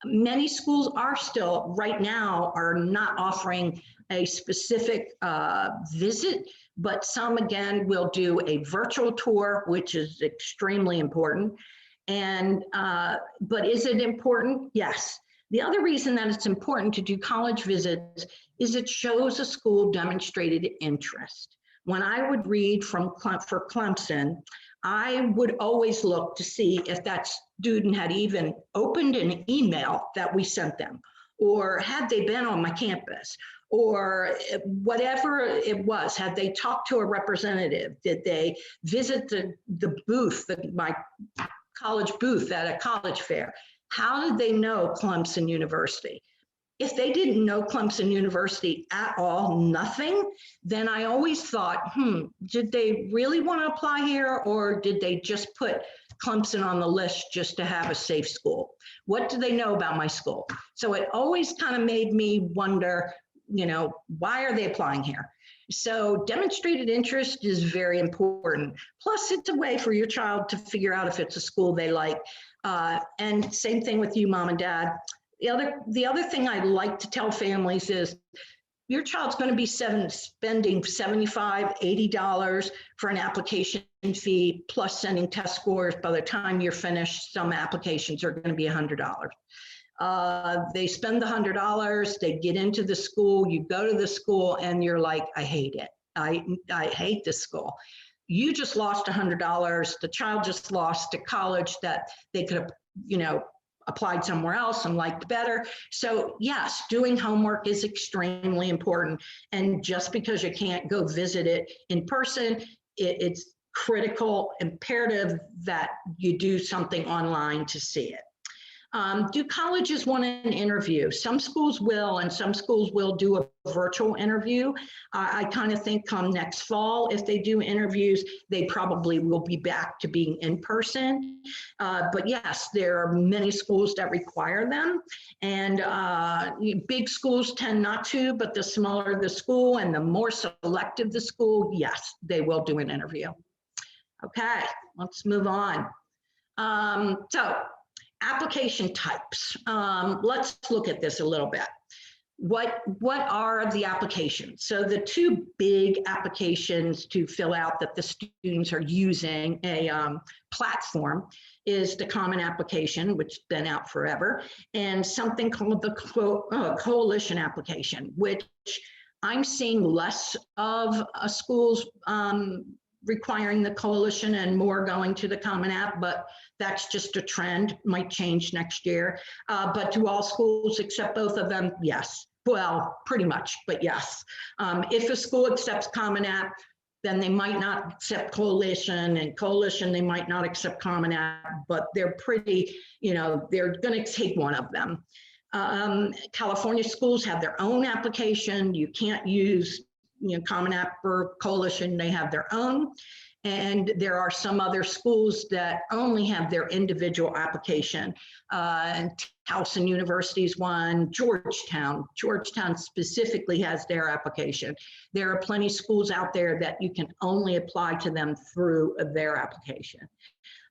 Many schools are still, right now, are not offering a specific visit, but some, again, will do a virtual tour, which is extremely important. And, but is it important? Yes. The other reason that it's important to do college visits is it shows a school demonstrated interest. When I would read for Clemson, I would always look to see if that student had even opened an email that we sent them, or had they been on my campus, or whatever it was. Had they talked to a representative? Did they visit the booth, my college booth at a college fair? How did they know Clemson University? If they didn't know Clemson University at all, nothing, then I always thought, did they really want to apply here, or did they just put Clemson on the list just to have a safe school? What do they know about my school? So it always kind of made me wonder, you know, why are they applying here? So demonstrated interest is very important. Plus, it's a way for your child to figure out if it's a school they like. And same thing with you, mom and dad. The other thing I like to tell families is your child's going to be spending $75, $80 for an application fee plus sending test scores. By the time you're finished, some applications are going to be $100. They spend the $100, they get into the school, you go to the school and you're like, I hate it. I hate this school. You just lost $100. The child just lost to college that they could have, applied somewhere else and liked better. So yes, doing homework is extremely important. And just because you can't go visit it in person, it's critical, imperative that you do something online to see it. Do colleges want an interview? Some schools will, and some schools will do a virtual interview. I kind of think come next fall, if they do interviews, they probably will be back to being in person. But yes, there are many schools that require them. And big schools tend not to, but the smaller the school and the more selective the school, yes, they will do an interview. Okay, let's move on. So application types. Let's look at this a little bit. What are the applications? So the two big applications to fill out that the students are using a platform is the Common Application, which has been out forever, and something called the Coalition Application, which I'm seeing less of schools requiring the Coalition and more going to the Common App, but that's just a trend, might change next year. But to all schools except both of them, yes. Well, pretty much, but yes. If a school accepts Common App, then they might not accept Coalition, and Coalition, they might not accept Common App, but they're pretty, they're gonna take one of them. California schools have their own application. You can't use Common App or Coalition, they have their own. And there are some other schools that only have their individual application. And Towson University's one, Georgetown specifically has their application. There are plenty of schools out there that you can only apply to them through their application.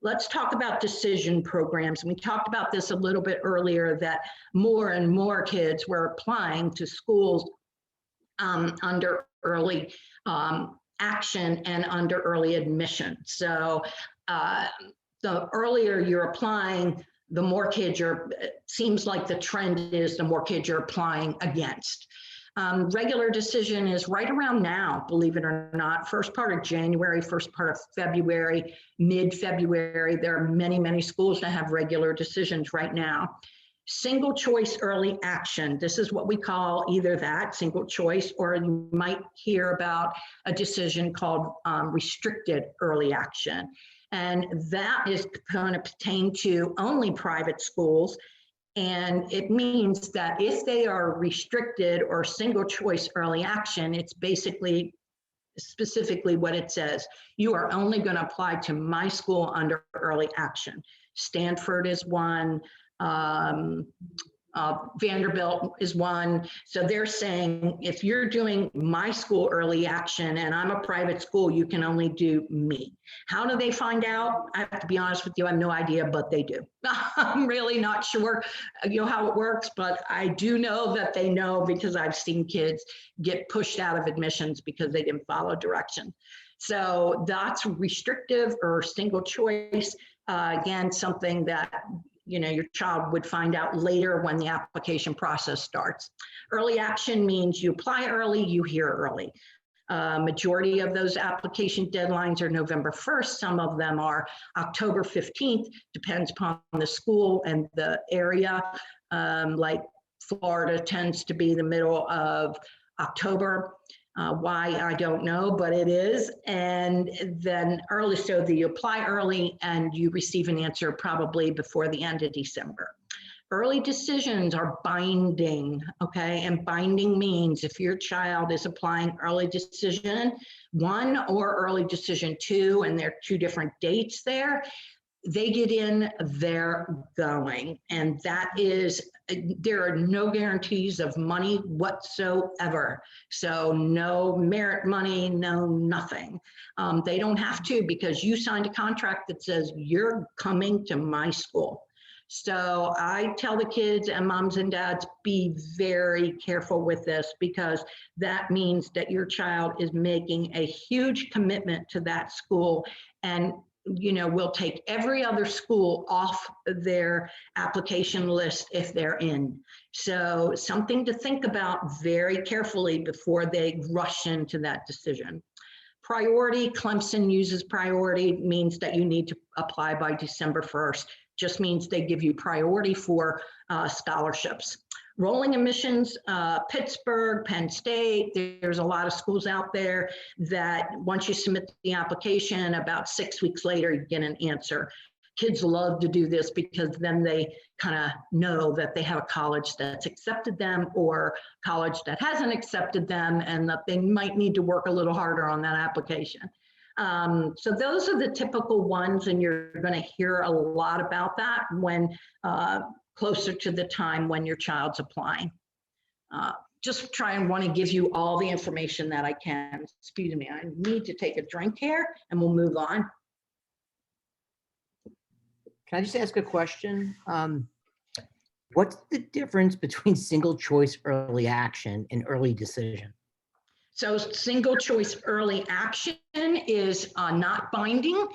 Let's talk about decision programs. We talked about this a little bit earlier, that more and more kids were applying to schools under early action and under early admission. So the earlier you're applying, the more kids it seems like the trend is the more kids you're applying against. Regular decision is right around now, believe it or not, first part of January, first part of February, mid-February. There are many, many schools that have regular decisions right now. Single choice early action. This is what we call either that, single choice, or you might hear about a decision called restricted early action. And that is going to pertain to only private schools. And it means that if they are restricted or single choice early action, it's basically specifically what it says. You are only going to apply to my school under early action. Stanford is one. Vanderbilt is one. So they're saying, if you're doing my school early action and I'm a private school, you can only do me. How do they find out? I have to be honest with you, I have no idea, but they do. I'm really not sure how it works, but I do know that they know, because I've seen kids get pushed out of admissions because they didn't follow direction. So that's restrictive or single choice. Again, something that your child would find out later when the application process starts. Early action means you apply early, you hear early. Majority of those application deadlines are November 1st. Some of them are October 15th, depends upon the school and the area. Like Florida tends to be the middle of October. Why, I don't know, but it is. And then early, so you apply early and you receive an answer probably before the end of December. Early decisions are binding, okay? And binding means if your child is applying early decision 1 or early decision 2, and there are 2 different dates there, they get in, they're going. And that is, there are no guarantees of money whatsoever. So no merit money, no nothing. They don't have to, because you signed a contract that says you're coming to my school. So I tell the kids and moms and dads, be very careful with this, because that means that your child is making a huge commitment to that school, and will take every other school off their application list if they're in. So something to think about very carefully before they rush into that decision. Priority, Clemson uses priority, means that you need to apply by December 1st. Just means they give you priority for scholarships. Rolling admissions, Pittsburgh, Penn State, there's a lot of schools out there that once you submit the application, about 6 weeks later, you get an answer. Kids love to do this because then they kind of know that they have a college that's accepted them or college that hasn't accepted them, and that they might need to work a little harder on that application. So those are the typical ones, and you're going to hear a lot about that when closer to the time when your child's applying. Just try and want to give you all the information that I can. Excuse me, I need to take a drink here and we'll move on. Can I just ask a question? What's the difference between single choice early action and early decision? So single choice early action is not binding.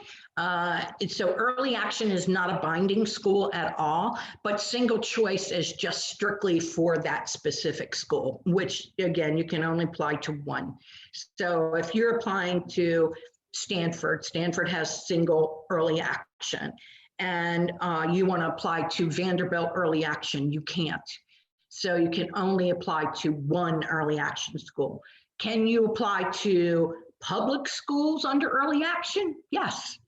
So early action is not a binding school at all, but single choice is just strictly for that specific school, which again, you can only apply to one. So if you're applying to Stanford, Stanford has single early action, and you want to apply to Vanderbilt early action, you can't. So you can only apply to one early action school. Can you apply to public schools under early action? Yes.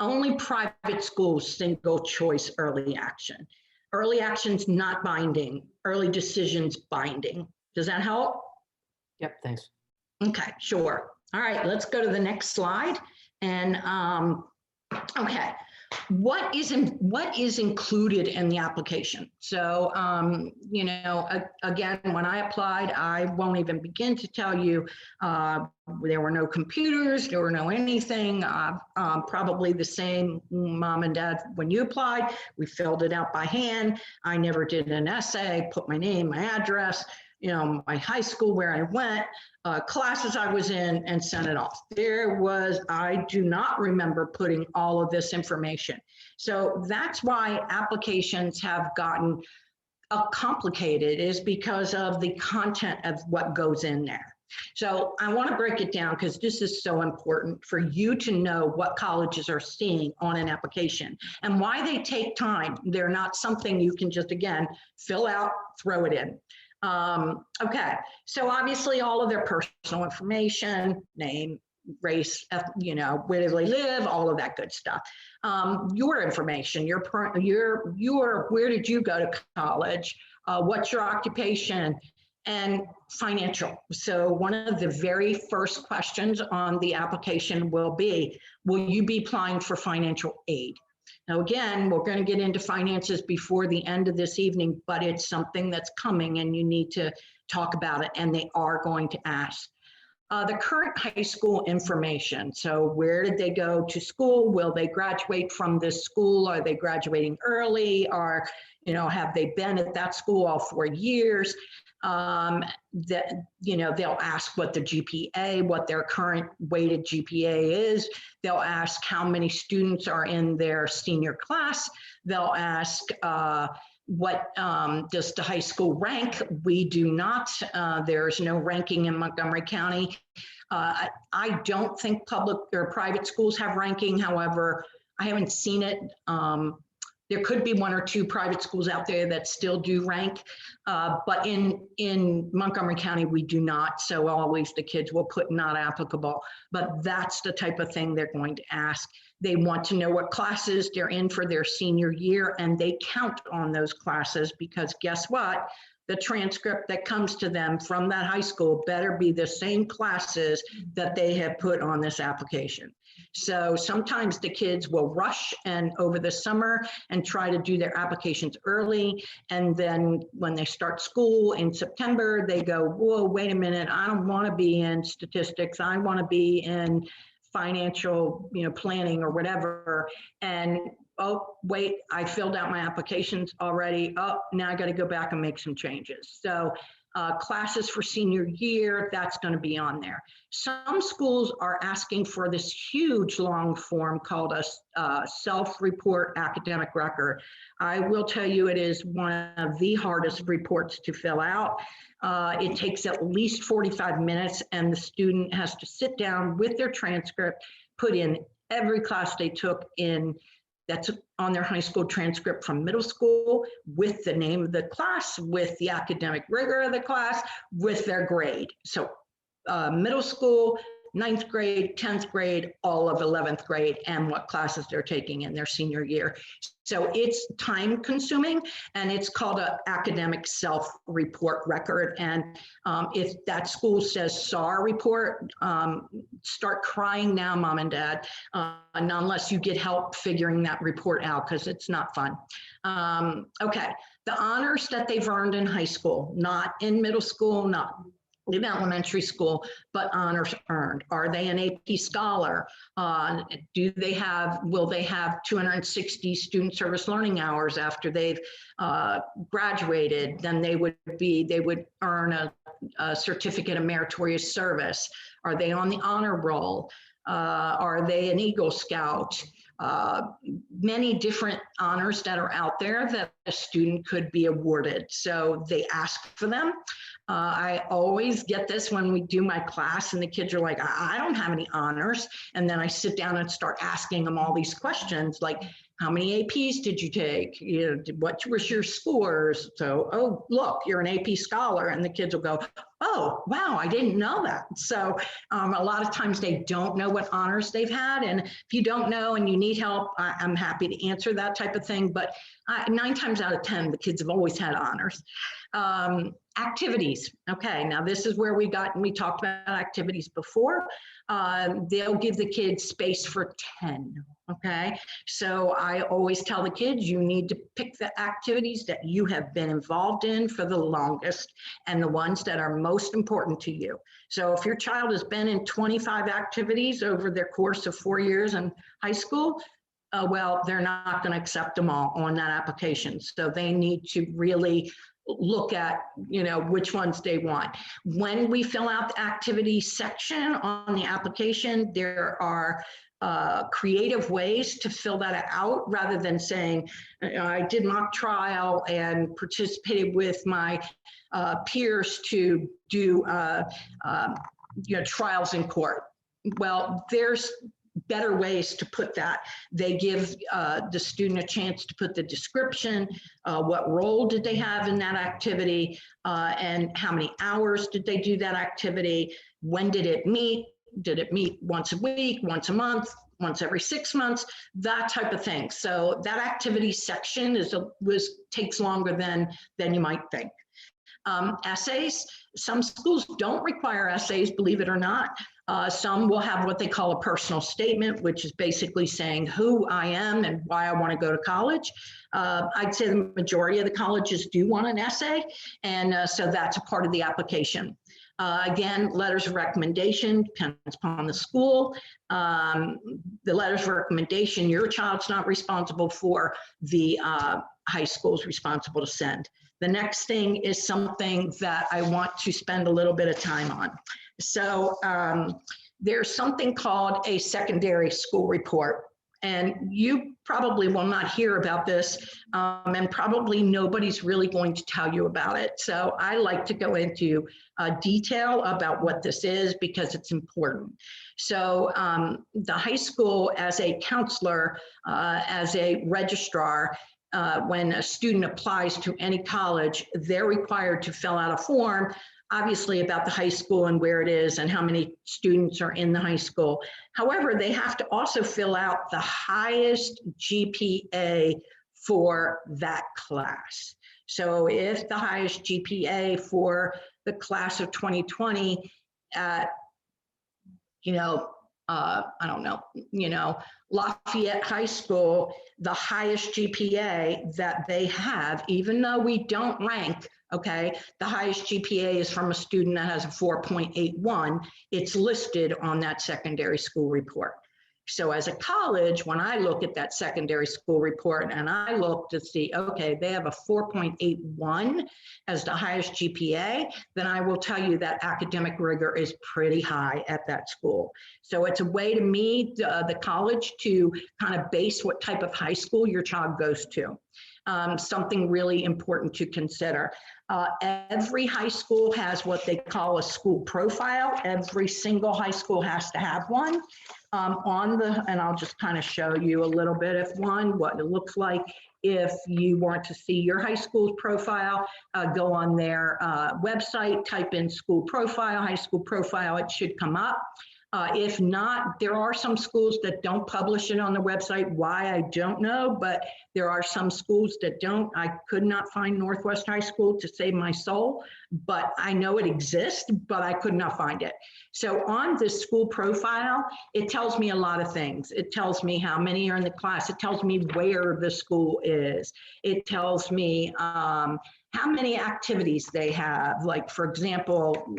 Only private schools, single choice early action. Early action's not binding. Early decision's binding. Does that help? Yep, thanks. Okay, sure. All right, let's go to the next slide. And okay, what is included in the application? So, again, when I applied, I won't even begin to tell you, there were no computers, there were no anything, probably the same, mom and dad, when you applied, we filled it out by hand. I never did an essay, put my name, my address, my high school, where I went, classes I was in, and sent it off. I do not remember putting all of this information. So that's why applications have gotten complicated, is because of the content of what goes in there. So I want to break it down because this is so important for you to know what colleges are seeing on an application and why they take time. They're not something you can just, again, fill out, throw it in. Okay, so obviously all of their personal information, name, race, where do they live, all of that good stuff. Your information, where did you go to college, what's your occupation, and financial. So one of the very first questions on the application will you be applying for financial aid? Now, again, we're going to get into finances before the end of this evening, but it's something that's coming and you need to talk about it, and they are going to ask. The current high school information. So where did they go to school? Will they graduate from this school? Are they graduating early? Or, have they been at that school all 4 years? They'll ask what the GPA, what their current weighted GPA is. They'll ask how many students are in their senior class. They'll ask what does the high school rank? We do not. There's no ranking in Montgomery County. I don't think public or private schools have ranking. However, I haven't seen it. There could be 1 or 2 private schools out there that still do rank, but in Montgomery County, we do not. So always the kids will put not applicable, but that's the type of thing they're going to ask. They want to know what classes they're in for their senior year, and they count on those classes because guess what? The transcript that comes to them from that high school better be the same classes that they have put on this application. So sometimes the kids will rush and over the summer and try to do their applications early. And then when they start school in September, they go, whoa, wait a minute, I don't want to be in statistics. I want to be in financial, planning or whatever. And oh, wait, I filled out my applications already. Oh, now I got to go back and make some changes. So classes for senior year, that's going to be on there. Some schools are asking for this huge long form called a self-report academic record. I will tell you, it is one of the hardest reports to fill out. It takes at least 45 minutes, and the student has to sit down with their transcript, put in every class they took in that's on their high school transcript from middle school, with the name of the class, with the academic rigor of the class, with their grade. So middle school, 9th grade, 10th grade, all of 11th grade, and what classes they're taking in their senior year. So it's time consuming, and it's called an academic self-report record. And if that school says SAR report, start crying now, mom and dad, unless you get help figuring that report out, because it's not fun. Okay, the honors that they've earned in high school, not in middle school, not in elementary school, but honors earned. Are they an AP scholar? Will they have 260 student service learning hours after they've graduated? Then they would earn a certificate of meritorious service. Are they on the honor roll? Are they an Eagle Scout? Many different honors that are out there that a student could be awarded. So they ask for them. I always get this when we do my class and the kids are like, I don't have any honors. And then I sit down and start asking them all these questions like, how many APs did you take? What was your scores? So, oh, look, you're an AP scholar. And the kids will go, oh, wow, I didn't know that. So a lot of times they don't know what honors they've had. And if you don't know and you need help, I'm happy to answer that type of thing. But 9 times out of 10, the kids have always had honors. Activities. Okay, now this is where we talked about activities before. They'll give the kids space for 10. Okay, so I always tell the kids, you need to pick the activities that you have been involved in for the longest and the ones that are most important to you. So if your child has been in 25 activities over their course of 4 years in high school, well, they're not going to accept them all on that application. So they need to really look at, which ones they want. When we fill out the activity section on the application, there are creative ways to fill that out rather than saying, I did mock trial and participated with my peers to do trials in court. Well, there's better ways to put that. They give the student a chance to put the description, what role did they have in that activity, and how many hours did they do that activity, when did it meet, did it meet once a week, once a month, once every 6 months, that type of thing. So that activity section takes longer than you might think. Essays, some schools don't require essays, believe it or not. Some will have what they call a personal statement, which is basically saying who I am and why I want to go to college. I'd say the majority of the colleges do want an essay, and so that's a part of the application. Again, letters of recommendation depends upon the school. The letters of recommendation, your child's not responsible for, the high school's responsible to send. The next thing is something that I want to spend a little bit of time on. So there's something called a secondary school report. And you probably will not hear about this, and probably nobody's really going to tell you about it. So I like to go into detail about what this is because it's important. So the high school, as a counselor, as a registrar, when a student applies to any college, they're required to fill out a form, obviously about the high school and where it is and how many students are in the high school. However, they have to also fill out the highest GPA for that class. So if the highest GPA for the class of 2020 at, I don't know, Lafayette High School, the highest GPA that they have, even though we don't rank, okay, the highest GPA is from a student that has a 4.81. It's listed on that secondary school report. So as a college, when I look at that secondary school report and I look to see, okay, they have a 4.81 as the highest GPA, then I will tell you that academic rigor is pretty high at that school. So it's a way to me, the college, to kind of base what type of high school your child goes to. Something really important to consider. Every high school has what they call a school profile. Every single high school has to have one. And I'll just kind of show you a little bit of one, what it looks like. If you want to see your high school's profile, go on their website, type in school profile, high school profile, it should come up. If not, there are some schools that don't publish it on the website. Why, I don't know, but there are some schools that don't. I could not find Northwest High School to save my soul, but I know it exists, but I could not find it. So on this school profile, it tells me a lot of things. It tells me how many are in the class. It tells me where the school is. It tells me how many activities they have. Like, for example,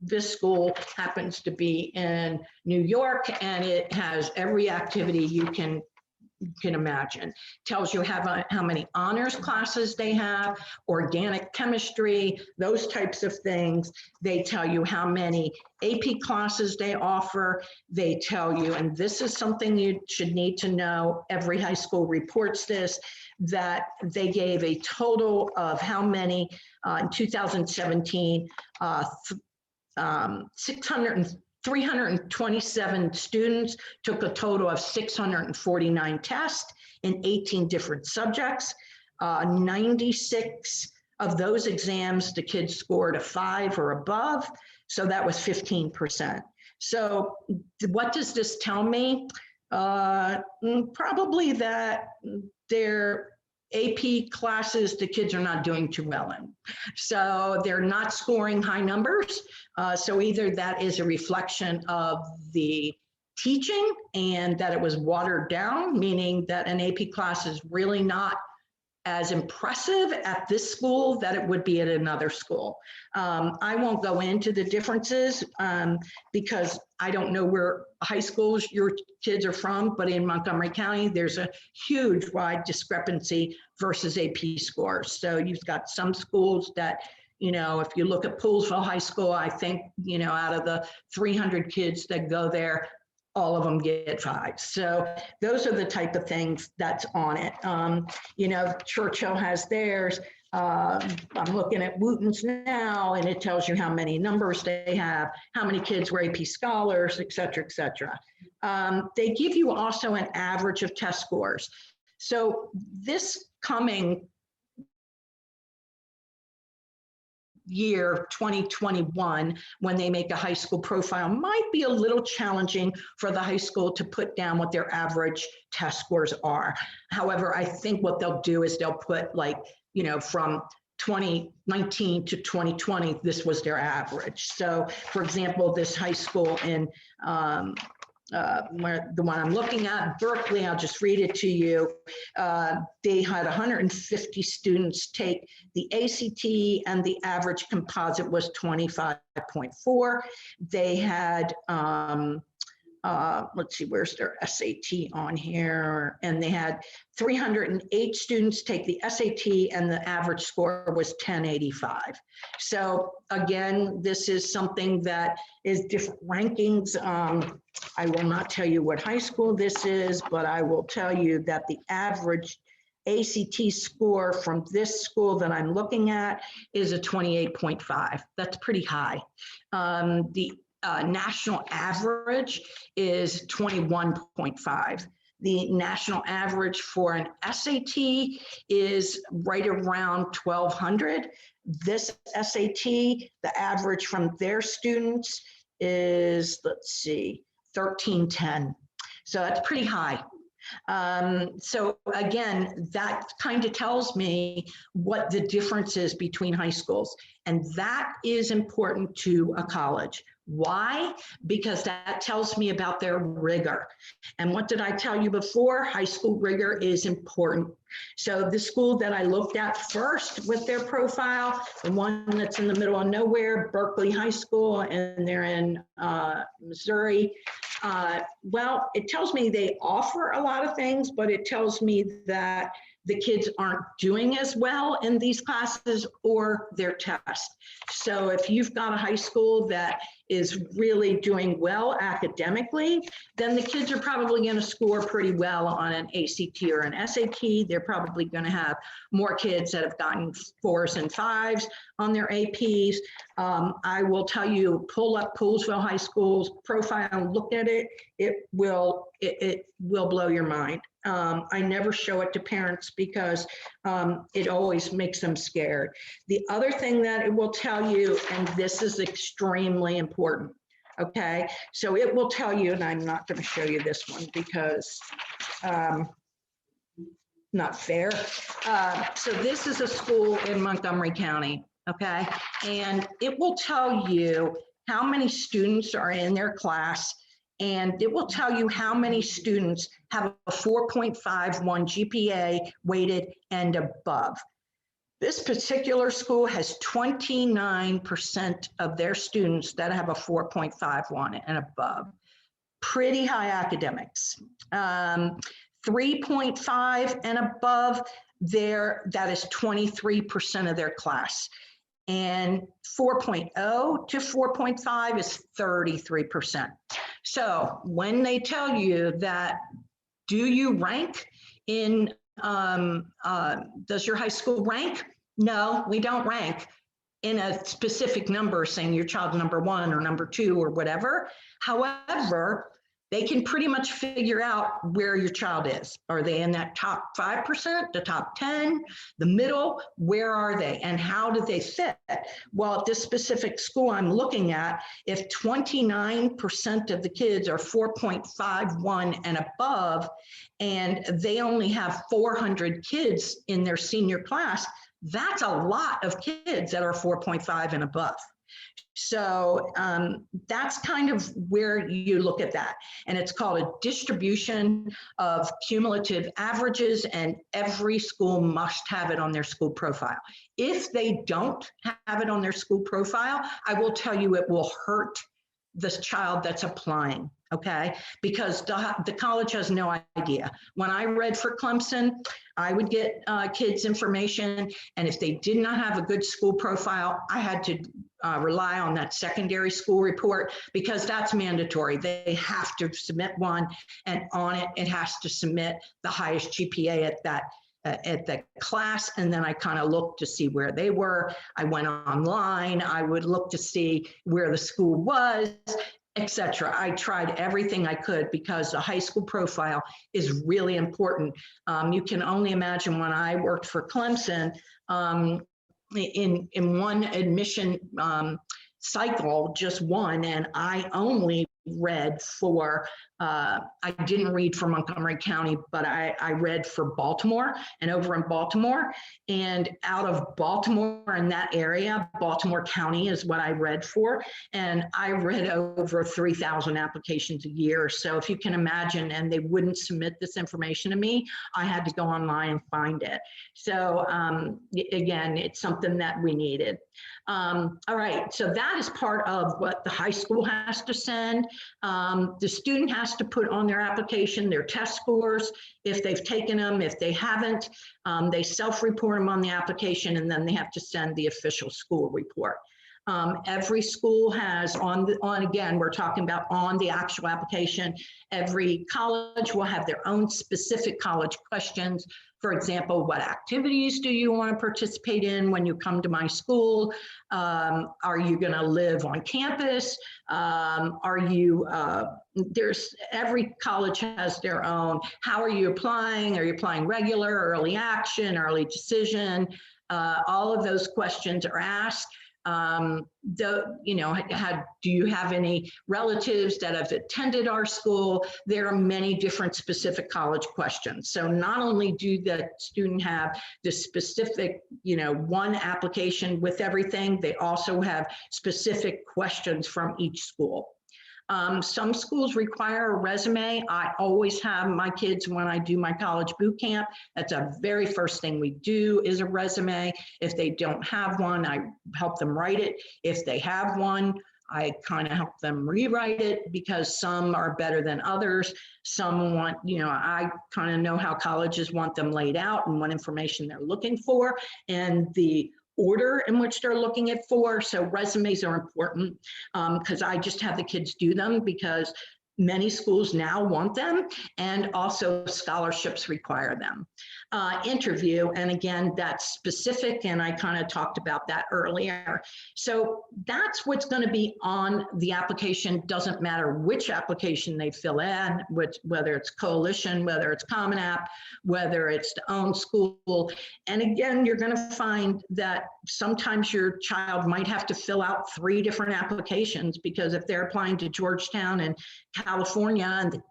this school happens to be in New York, and it has every activity you can imagine. Tells you how many honors classes they have, organic chemistry, those types of things. They tell you how many AP classes they offer. They tell you, and this is something you should need to know, every high school reports this, that they gave a total of how many in 2017, 327 students took a total of 649 tests in 18 different subjects. 96 of those exams, the kids scored a 5 or above. So that was 15%. So what does this tell me? Probably that they're AP classes, the kids are not doing too well in. So they're not scoring high numbers. So either that is a reflection of the teaching and that it was watered down, meaning that an AP class is really not as impressive at this school that it would be at another school. I won't go into the differences because I don't know where high schools your kids are from, but in Montgomery County, there's a huge wide discrepancy versus AP scores. So you've got some schools that, you know, if you look at Poolesville High School, I think, you know, out of the 300 kids that go there, all of them get 5. So those are the type of things that's on it. You know, Churchill has theirs. I'm looking at Wooten's now, and it tells you how many numbers they have, how many kids were AP scholars, et cetera, et cetera. They give you also an average of test scores. So this coming year 2021, when they make a high school profile, might be a little challenging for the high school to put down what their average test scores are. However, I think what they'll do is they'll put, like, you know, from 2019 to 2020, this was their average. So for example, this high school in where the one I'm looking at, Berkeley, I'll just read it to you. They had 150 students take the ACT, and the average composite was 25.4. They had, let's see, where's their SAT on here? And they had 308 students take the SAT, and the average score was 1085. So again, this is something that is different rankings. I will not tell you what high school this is, but I will tell you that the average ACT score from this school that I'm looking at is a 28.5. That's pretty high. The national average is 21.5. The national average for an SAT is right around 1200. This SAT, the average from their students is, let's see, 1310. So that's pretty high. So again, that kind of tells me what the difference is between high schools. And that is important to a college. Why? Because that tells me about their rigor. And what did I tell you before? High school rigor is important. So the school that I looked at first with their profile, the one that's in the middle of nowhere, Berkeley High School, and they're in Missouri. Well, it tells me they offer a lot of things, but it tells me that the kids aren't doing as well in these classes or their test. So if you've got a high school that is really doing well academically, then the kids are probably going to score pretty well on an ACT or an SAT. They're probably going to have more kids that have gotten 4s and 5s on their APs. I will tell you, pull up Poolsville High School's profile and look at it. It will blow your mind. I never show it to parents because it always makes them scared. The other thing that it will tell you, and this is extremely important, okay? So it will tell you, and I'm not going to show you this one because not fair. So this is a school in Montgomery County, okay? And it will tell you how many students are in their class, and it will tell you how many students have a 4.51 GPA weighted and above. This particular school has 29% of their students that have a 4.51 and above. Pretty high academics. 3.5 and above, that is 23% of their class. And 4.0 to 4.5 is 33%. So when they tell you that, do you rank in, does your high school rank? No, we don't rank in a specific number saying your child's number 1 or number 2 or whatever. However, they can pretty much figure out where your child is. Are they in that top 5%, the top 10, the middle? Where are they and how do they fit? Well, at this specific school I'm looking at, if 29% of the kids are 4.51 and above, and they only have 400 kids in their senior class, that's a lot of kids that are 4.5 and above. So that's kind of where you look at that. And it's called a distribution of cumulative averages, and every school must have it on their school profile. If they don't have it on their school profile, I will tell you it will hurt this child that's applying, okay? Because the college has no idea. When I read for Clemson, I would get kids' information, and if they did not have a good school profile, I had to rely on that secondary school report because that's mandatory. They have to submit one, and on it, it has to submit the highest GPA at that class. And then I kind of looked to see where they were. I went online. I would look to see where the school was, etc. I tried everything I could because the high school profile is really important. You can only imagine when I worked for Clemson, in one admission cycle, just one, and I only read for, I didn't read for Montgomery County, but I read for Baltimore and over in Baltimore, and out of Baltimore in that area, Baltimore County is what I read for. And I read over 3,000 applications a year. So if you can imagine, and they wouldn't submit this information to me, I had to go online and find it. So again, it's something that we needed. All right, so that is part of what the high school has to send. The student has to put on their application their test scores, if they've taken them. If they haven't, they self-report them on the application, and then they have to send the official school report. Every school has again, we're talking about on the actual application, every college will have their own specific college questions. For example, what activities do you want to participate in when you come to my school? Are you going to live on campus? Every college has their own. How are you applying? Are you applying regular, early action, early decision? All of those questions are asked. Do you have any relatives that have attended our school? There are many different specific college questions. So not only do the student have the specific, one application with everything, they also have specific questions from each school. Some schools require a resume. I always have my kids, when I do my college boot camp, that's the very first thing we do is a resume. If they don't have one, I help them write it. If they have one, I kind of help them rewrite it because some are better than others. Some want, I kind of know how colleges want them laid out and what information they're looking for and the order in which they're looking it for. So resumes are important because I just have the kids do them because many schools now want them, and also scholarships require them. Interview, and again, that's specific, and I kind of talked about that earlier. So that's what's going to be on the application. Doesn't matter which application they fill in, whether it's Coalition, whether it's Common App, whether it's the own school. And again, you're going to find that sometimes your child might have to fill out 3 different applications, because if they're applying to Georgetown and California, and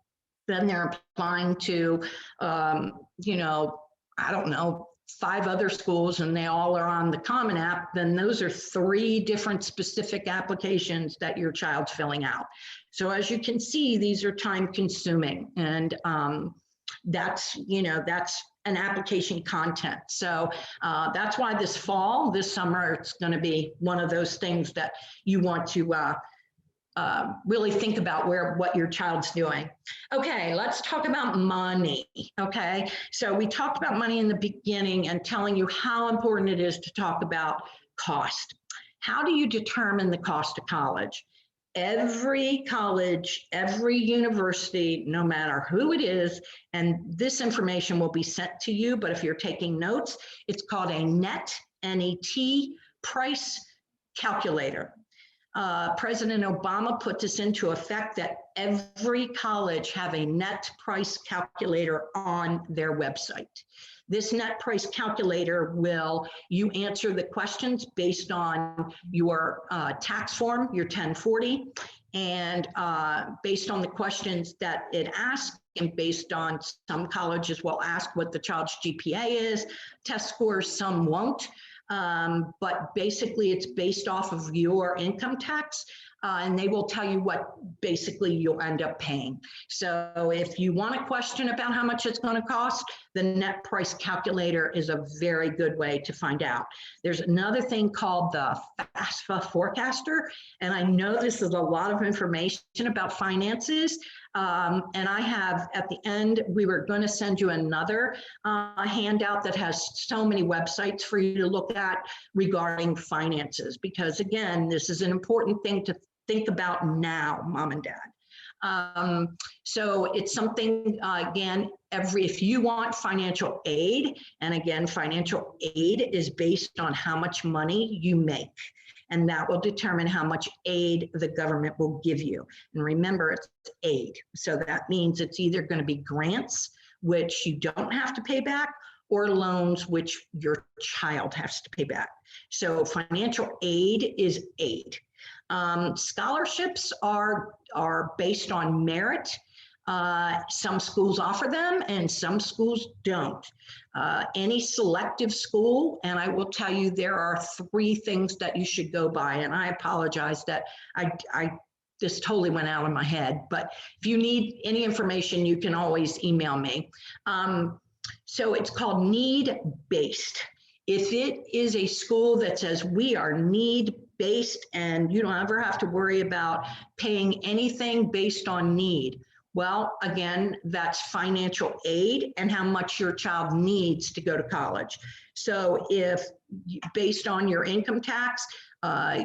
then they're applying to, I don't know, 5 other schools, and they all are on the Common App, then those are 3 different specific applications that your child's filling out. So as you can see, these are time consuming, and that's an application content. So that's why this summer, it's going to be one of those things that you want to really think about what your child's doing. Okay, let's talk about money. Okay, so we talked about money in the beginning and telling you how important it is to talk about cost. How do you determine the cost of college? Every college, every university, no matter who it is, and this information will be sent to you, but if you're taking notes, it's called a net, N-E-T, price calculator. President Obama put this into effect that every college have a net price calculator on their website. This net price calculator you answer the questions based on your tax form, your 1040, and based on the questions that it asks, and based on some colleges will ask what the child's GPA is, test scores, some won't. But basically it's based off of your income tax, and they will tell you what basically you'll end up paying. So if you want a question about how much it's going to cost, the net price calculator is a very good way to find out. There's another thing called the FAFSA forecaster, and I know this is a lot of information about finances. And I have, at the end, we were going to send you another handout that has so many websites for you to look at regarding finances, because again, this is an important thing to think about now, mom and dad. So it's something, again, if you want financial aid, and again, financial aid is based on how much money you make, and that will determine how much aid the government will give you. And remember, it's aid. So that means it's either going to be grants, which you don't have to pay back, or loans, which your child has to pay back. So financial aid is aid. Scholarships are based on merit. Some schools offer them and some schools don't. Any selective school, and I will tell you there are 3 things that you should go by, and I apologize that this totally went out of my head, but if you need any information, you can always email me. So it's called need-based. If it is a school that says we are need-based and you don't ever have to worry about paying anything based on need, well, again, that's financial aid and how much your child needs to go to college. So if based on your income tax,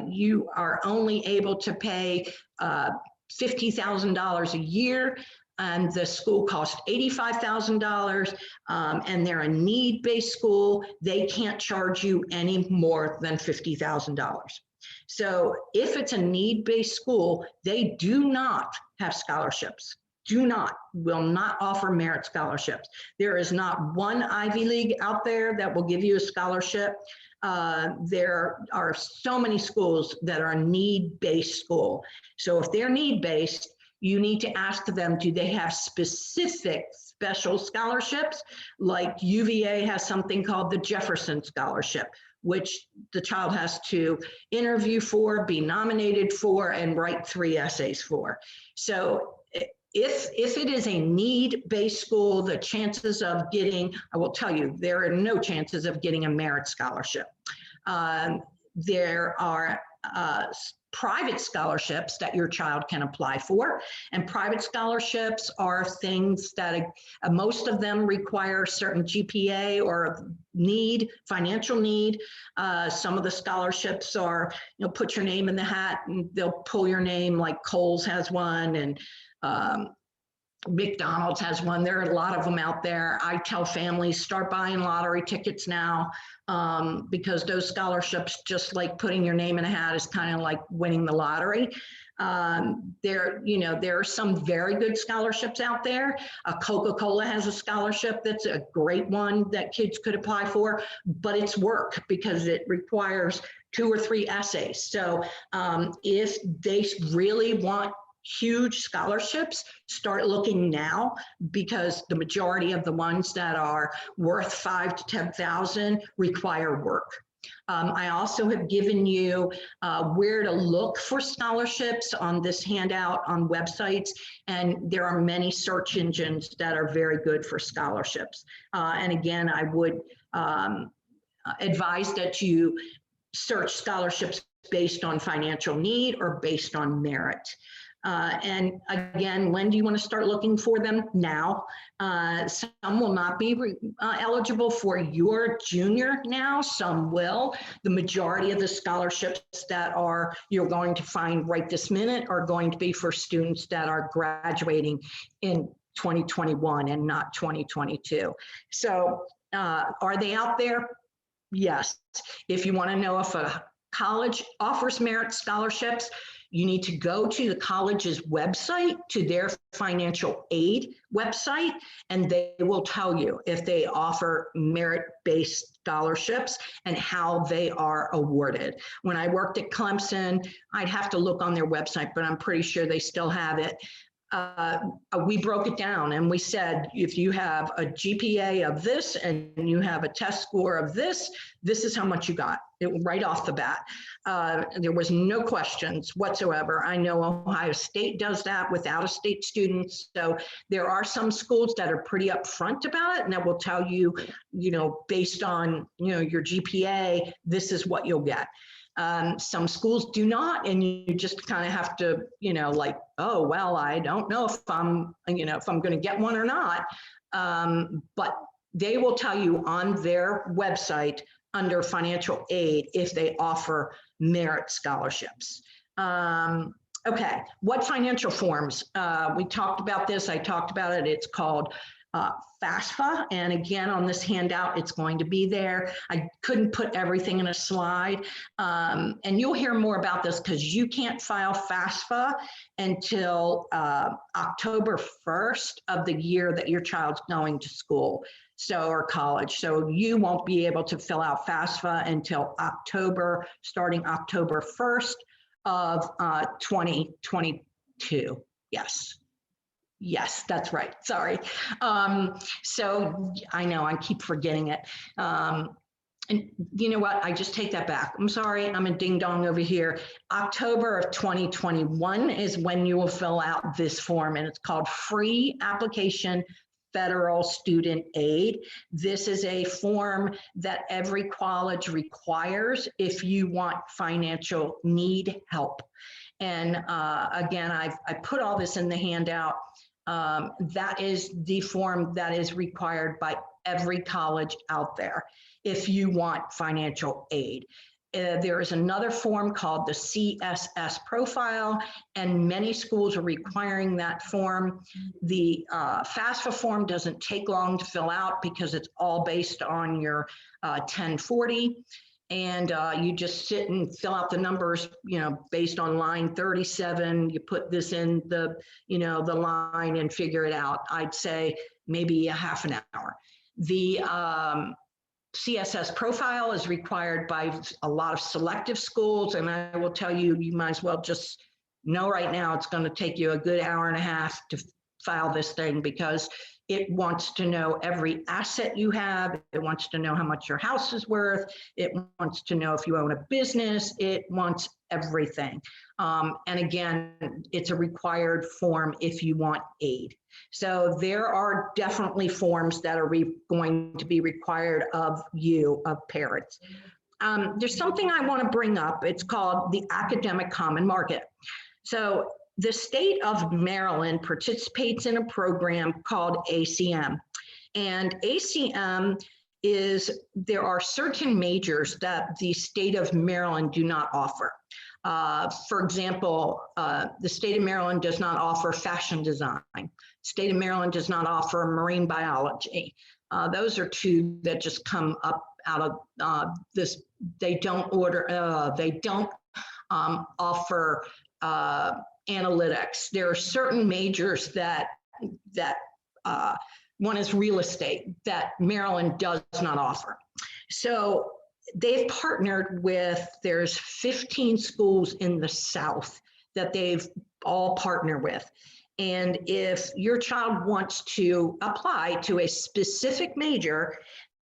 you are only able to pay $50,000 a year, and the school costs $85,000, and they're a need-based school, they can't charge you any more than $50,000. So if it's a need-based school, they do not have scholarships. Will not offer merit scholarships. There is not one Ivy League out there that will give you a scholarship. There are so many schools that are need-based school. So if they're need-based, you need to ask them, do they have specific special scholarships? Like UVA has something called the Jefferson Scholarship, which the child has to interview for, be nominated for, and write 3 essays for. So if it is a need-based school, the chances of getting, I will tell you, there are no chances of getting a merit scholarship. There are private scholarships that your child can apply for. And private scholarships are things that most of them require certain GPA or financial need. Some of the scholarships are, put your name in the hat and they'll pull your name, like Kohl's has one, and McDonald's has one. There are a lot of them out there. I tell families, start buying lottery tickets now, because those scholarships, just like putting your name in a hat, is kind of like winning the lottery. There are some very good scholarships out there. Coca-Cola has a scholarship that's a great one that kids could apply for, but it's work because it requires 2 or 3 essays. So if they really want huge scholarships, start looking now, because the majority of the ones that are worth 5,000 to 10,000 require work. I also have given you where to look for scholarships on this handout on websites, and there are many search engines that are very good for scholarships. And again, I would advise that you search scholarships based on financial need or based on merit. And again, when do you want to start looking for them? Now. Some will not be eligible for your junior now, some will. The majority of the scholarships that you're going to find right this minute are going to be for students that are graduating in 2021 and not 2022. So are they out there? Yes. If you want to know if a college offers merit scholarships, you need to go to the college's website, to their financial aid website, and they will tell you if they offer merit-based scholarships and how they are awarded. When I worked at Clemson, I'd have to look on their website, but I'm pretty sure they still have it. We broke it down and we said, if you have a GPA of this and you have a test score of this, this is how much you got. Right off the bat. There was no questions whatsoever. I know Ohio State does that with out-of-state students. So there are some schools that are pretty upfront about it, and that will tell you, based on, your GPA, this is what you'll get. Some schools do not, and you just kind of have to, like, oh, well, I don't know if I'm going to get one or not. But they will tell you on their website under financial aid if they offer merit scholarships. Okay, what financial forms? We talked about this, I talked about it. It's called FAFSA, and again, on this handout, it's going to be there. I couldn't put everything in a slide, and you'll hear more about this because you can't file FAFSA until October 1st of the year that your child's going to school, or college. So you won't be able to fill out FAFSA until starting October 1st of 2022. Yes, that's right. Sorry. So I know I keep forgetting it. And you know what? I just take that back. I'm sorry. I'm a ding dong over here. October of 2021 is when you will fill out this form, and it's called Free Application Federal Student Aid. This is a form that every college requires if you want financial need help. And again, I put all this in the handout. That is the form that is required by every college out there if you want financial aid. There is another form called the CSS profile, and many schools are requiring that form. The FAFSA form doesn't take long to fill out because it's all based on your 1040. And you just sit and fill out the numbers, based on line 37. You put this in the line and figure it out. I'd say maybe a half an hour. The CSS profile is required by a lot of selective schools, and I will tell you, you might as well just know right now it's going to take you a good hour and a half to file this thing, because it wants to know every asset you have. It wants to know how much your house is worth. It wants to know if you own a business. It wants everything. And again, it's a required form if you want aid. So there are definitely forms that are going to be required of you, of parents. there's something I want to bring up. It's called the academic common market. So the state of Maryland participates in a program called ACM. And ACM is, there are certain majors that the state of Maryland do not offer. For example, the state of Maryland does not offer fashion design. State of Maryland does not offer marine biology. Those are two that just come up out of this. They don't offer analytics. There are certain majors that one is real estate that Maryland does not offer. So they've partnered with, there's 15 schools in the South that they've all partnered with. And if your child wants to apply to a specific major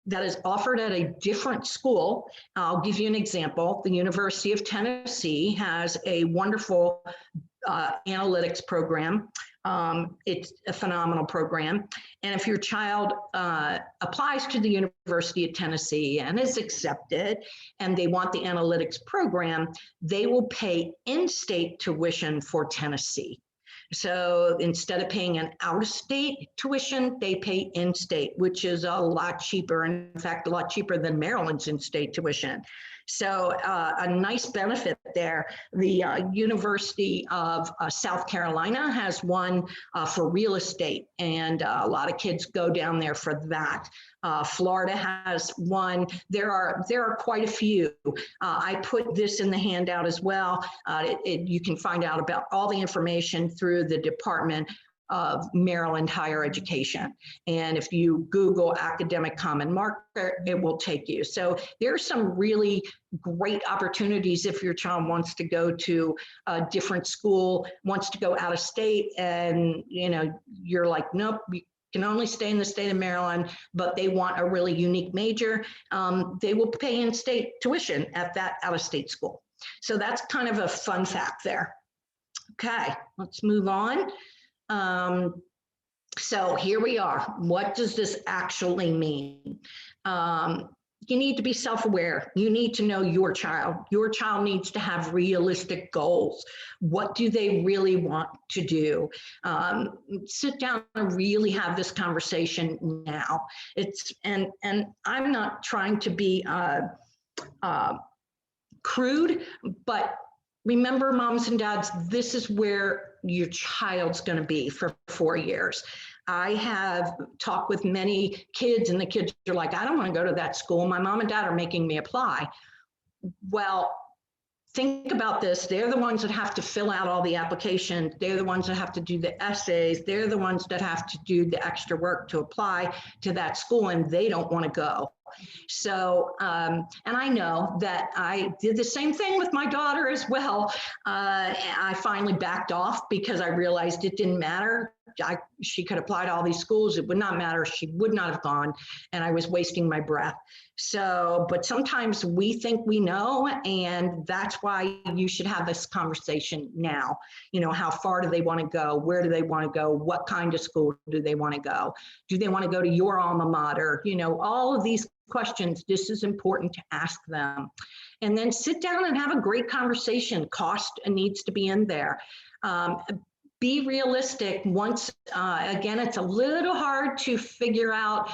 that is offered at a different school, I'll give you an example. The University of Tennessee has a wonderful analytics program. It's a phenomenal program. And if your child applies to the University of Tennessee and is accepted and they want the analytics program, they will pay in-state tuition for Tennessee. So instead of paying an out-of-state tuition, they pay in-state, which is a lot cheaper. In fact, a lot cheaper than Maryland's in-state tuition. So a nice benefit there. The University of South Carolina has one for real estate, and a lot of kids go down there for that. Florida has one. There are quite a few. I put this in the handout as well. You can find out about all the information through the Department of Maryland Higher Education. And if you Google academic common market, it will take you. So there's some really great opportunities if your child wants to go to a different school, wants to go out of state, and you're like, nope, you can only stay in the state of Maryland, but they want a really unique major. They will pay in-state tuition at that out-of-state school. So that's kind of a fun fact there. Okay, let's move on. So here we are. What does this actually mean? You need to be self-aware. You need to know your child. Your child needs to have realistic goals. What do they really want to do? Sit down and really have this conversation now. And I'm not trying to be crude, but remember, moms and dads, this is where your child's going to be for 4 years. I have talked with many kids, and the kids are like, I don't want to go to that school. My mom and dad are making me apply. Well, think about this. They're the ones that have to fill out all the applications. They're the ones that have to do the essays. They're the ones that have to do the extra work to apply to that school, and they don't want to go. So, and I know that I did the same thing with my daughter as well. I finally backed off because I realized it didn't matter. She could apply to all these schools. It would not matter. She would not have gone, and I was wasting my breath. So, but sometimes we think we know, and that's why you should have this conversation now. How far do they want to go? Where do they want to go? What kind of school do they want to go? Do they want to go to your alma mater? All of these questions, this is important to ask them. And then sit down and have a great conversation. Cost needs to be in there. Be realistic. Once, again, it's a little hard to figure out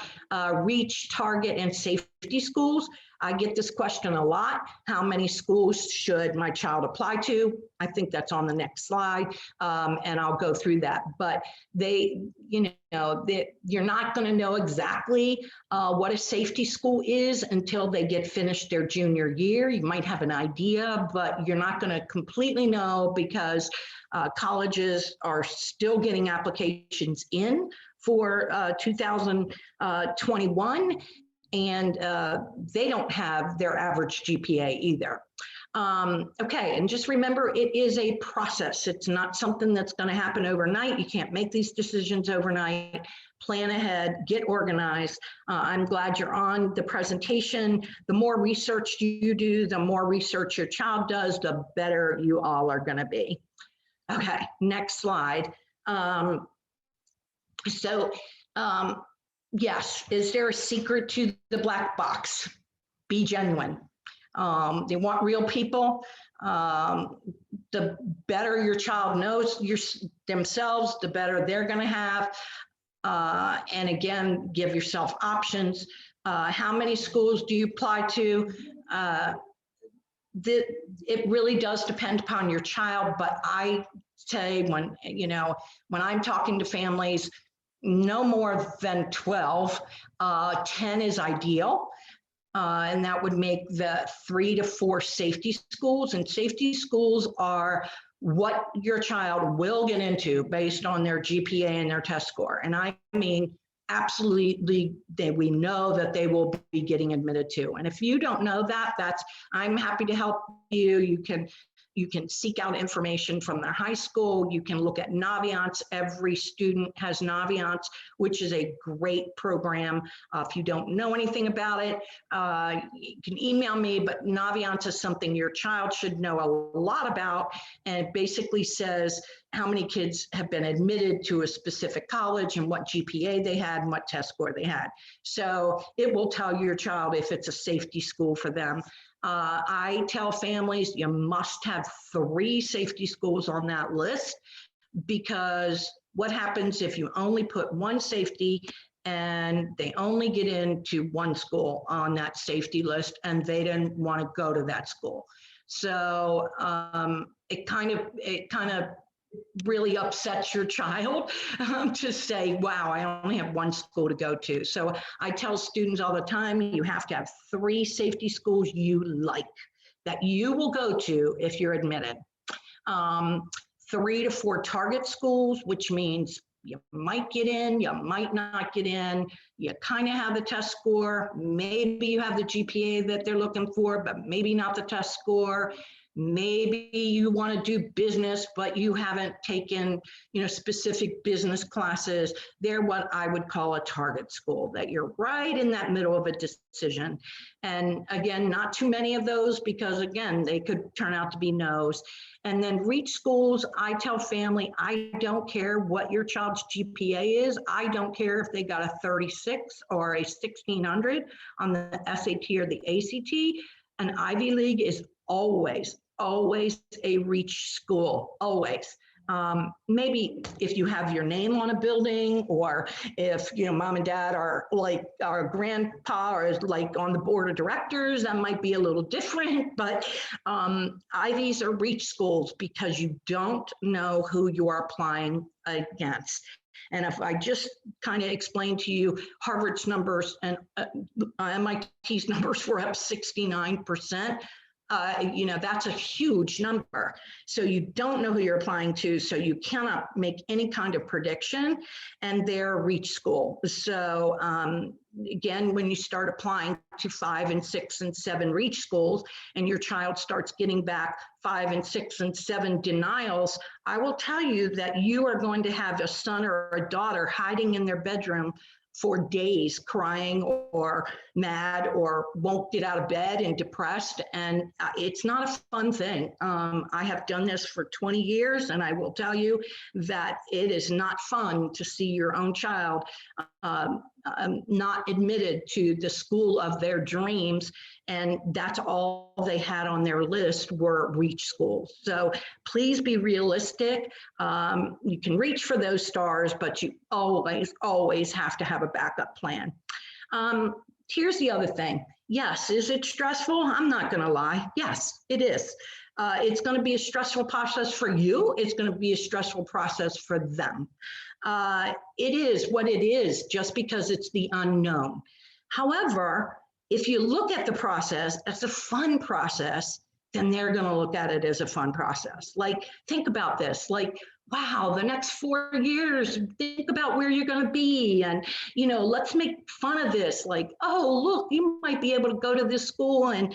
reach, target, and safety schools. I get this question a lot. How many schools should my child apply to? I think that's on the next slide, and I'll go through that. But you're not going to know exactly what a safety school is until they get finished their junior year. You might have an idea, but you're not going to completely know because colleges are still getting applications in for 2021. And they don't have their average GPA either. Okay, and just remember, it is a process. It's not something that's going to happen overnight. You can't make these decisions overnight. Plan ahead, get organized. I'm glad you're on the presentation. The more research you do, the more research your child does, the better you all are going to be. Okay, next slide. Yes, is there a secret to the black box? Be genuine. They want real people. The better your child knows themselves, the better they're going to have. And again, give yourself options. How many schools do you apply to? It really does depend upon your child, but I say when I'm talking to families, no more than 12, 10 is ideal. And that would make the 3 to 4 safety schools. And safety schools are what your child will get into based on their GPA and their test score. And I mean, absolutely, we know that they will be getting admitted to. And if you don't know that, I'm happy to help you. You can seek out information from their high school. You can look at Naviance. Every student has Naviance, which is a great program. If you don't know anything about it, you can email me, but Naviance is something your child should know a lot about. And it basically says how many kids have been admitted to a specific college and what GPA they had and what test score they had. So it will tell your child if it's a safety school for them. I tell families you must have 3 safety schools on that list, because what happens if you only put 1 safety and they only get into 1 school on that safety list and they didn't want to go to that school? So it kind of really upsets your child to say, wow, I only have 1 school to go to. So I tell students all the time, you have to have 3 safety schools you like, that you will go to if you're admitted. 3 to 4 target schools, which means you might get in, you might not get in, you kind of have the test score, maybe you have the GPA that they're looking for, but maybe not the test score. Maybe you want to do business, but you haven't taken, specific business classes. They're what I would call a target school, that you're right in that middle of a decision. And again, not too many of those, because again, they could turn out to be no's. And then reach schools, I tell family, I don't care what your child's GPA is. I don't care if they got a 36 or a 1600 on the SAT or the ACT. An Ivy League is always a reach school, always. Maybe if you have your name on a building, or if mom and dad are like, our grandpa or is like on the board of directors, that might be a little different. But Ivies are reach schools because you don't know who you are applying against. And if I just kind of explain to you Harvard's numbers and MIT's numbers were up 69%. That's a huge number. So you don't know who you're applying to, so you cannot make any kind of prediction, and they're reach school. So again, when you start applying to 5 and 6 and 7 reach schools, and your child starts getting back 5 and 6 and 7 denials, I will tell you that you are going to have a son or a daughter hiding in their bedroom for days, crying or mad or won't get out of bed and depressed. And it's not a fun thing. I have done this for 20 years, and I will tell you that it is not fun to see your own child not admitted to the school of their dreams. And that's all they had on their list were reach schools. So please be realistic. You can reach for those stars, but you always have to have a backup plan. Here's the other thing. Yes, is it stressful? I'm not going to lie. Yes, it is. It's going to be a stressful process for you. It's going to be a stressful process for them. It is what it is just because it's the unknown. However, if you look at the process as a fun process, then they're going to look at it as a fun process. Like, think about this, like, wow, the next 4 years, think about where you're going to be. And, let's make fun of this. Like, oh, look, you might be able to go to this school and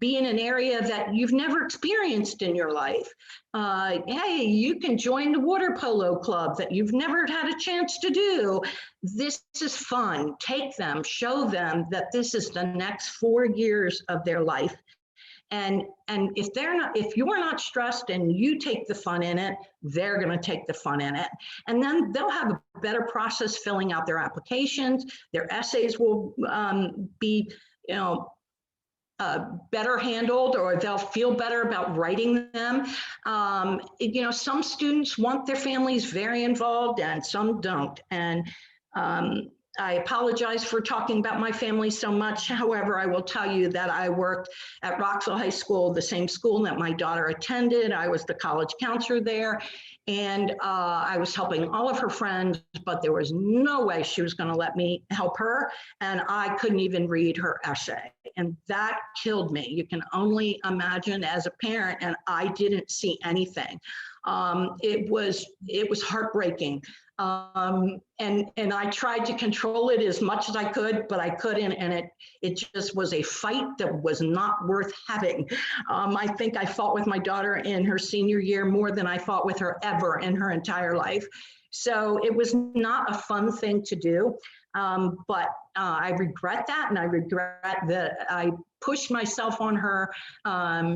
be in an area that you've never experienced in your life. Hey, you can join the water polo club that you've never had a chance to do. This is fun. Take them, show them that this is the next 4 years of their life. And if you're not stressed and you take the fun in it, they're going to take the fun in it. And then they'll have a better process filling out their applications. Their essays will be, better handled, or they'll feel better about writing them. Some students want their families very involved and some don't. And I apologize for talking about my family so much. However, I will tell you that I worked at Rockville High School, the same school that my daughter attended. I was the college counselor there, and I was helping all of her friends, but there was no way she was going to let me help her, and I couldn't even read her essay. And that killed me. You can only imagine as a parent, and I didn't see anything. It was heartbreaking. And I tried to control it as much as I could, but I couldn't, and it just was a fight that was not worth having. I think I fought with my daughter in her senior year more than I fought with her ever in her entire life. So it was not a fun thing to do, but I regret that, and I regret that I pushed myself on her.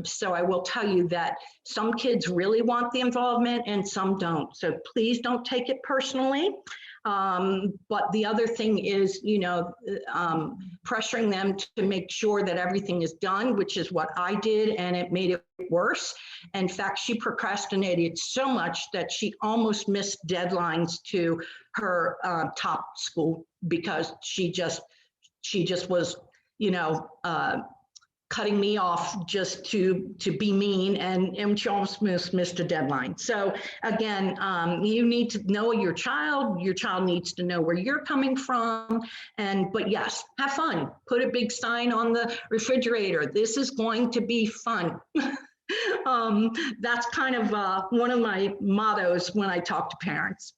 So I will tell you that some kids really want the involvement and some don't. So please don't take it personally. But the other thing is, pressuring them to make sure that everything is done, which is what I did, and it made it worse. In fact, she procrastinated so much that she almost missed deadlines to her top school because she just was, cutting me off just to be mean, and she almost missed a deadline. So again, you need to know your child needs to know where you're coming from, but yes, have fun. Put a big sign on the refrigerator. This is going to be fun. That's kind of one of my mottos when I talk to parents.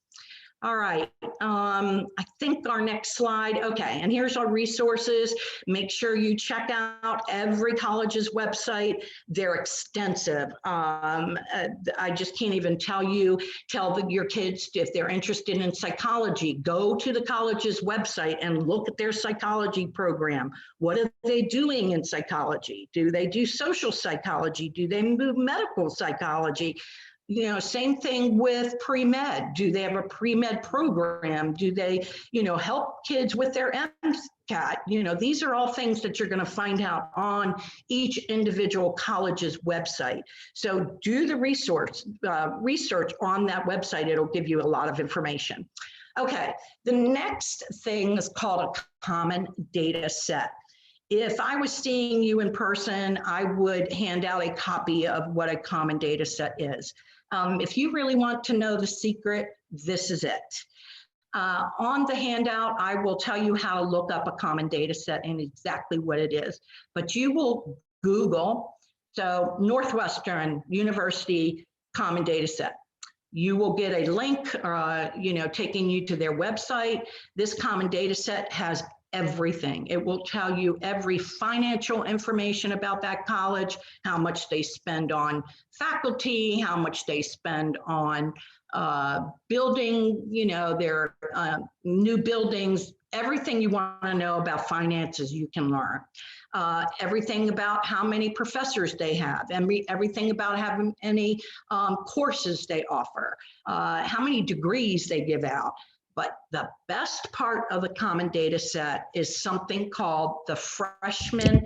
All right, I think our next slide, okay, and here's our resources. Make sure you check out every college's website. They're extensive. I just can't even tell your kids, if they're interested in psychology, go to the college's website and look at their psychology program. What are they doing in psychology? Do they do social psychology? Do they do medical psychology? Same thing with pre-med. Do they have a pre-med program? Do they, help kids with their MCAT? These are all things that you're going to find out on each individual college's website. So do the research on that website. It'll give you a lot of information. Okay, the next thing is called a common data set. If I was seeing you in person, I would hand out a copy of what a common data set is. If you really want to know the secret, this is it. On the handout, I will tell you how to look up a common data set and exactly what it is. But you will Google, so Northwestern University common data set. You will get a link, taking you to their website. This common data set has everything. It will tell you every financial information about that college, how much they spend on faculty, how much they spend on building, their new buildings. Everything you want to know about finances, you can learn. Everything about how many professors they have, everything about having any courses they offer, how many degrees they give out. But the best part of the common data set is something called the freshman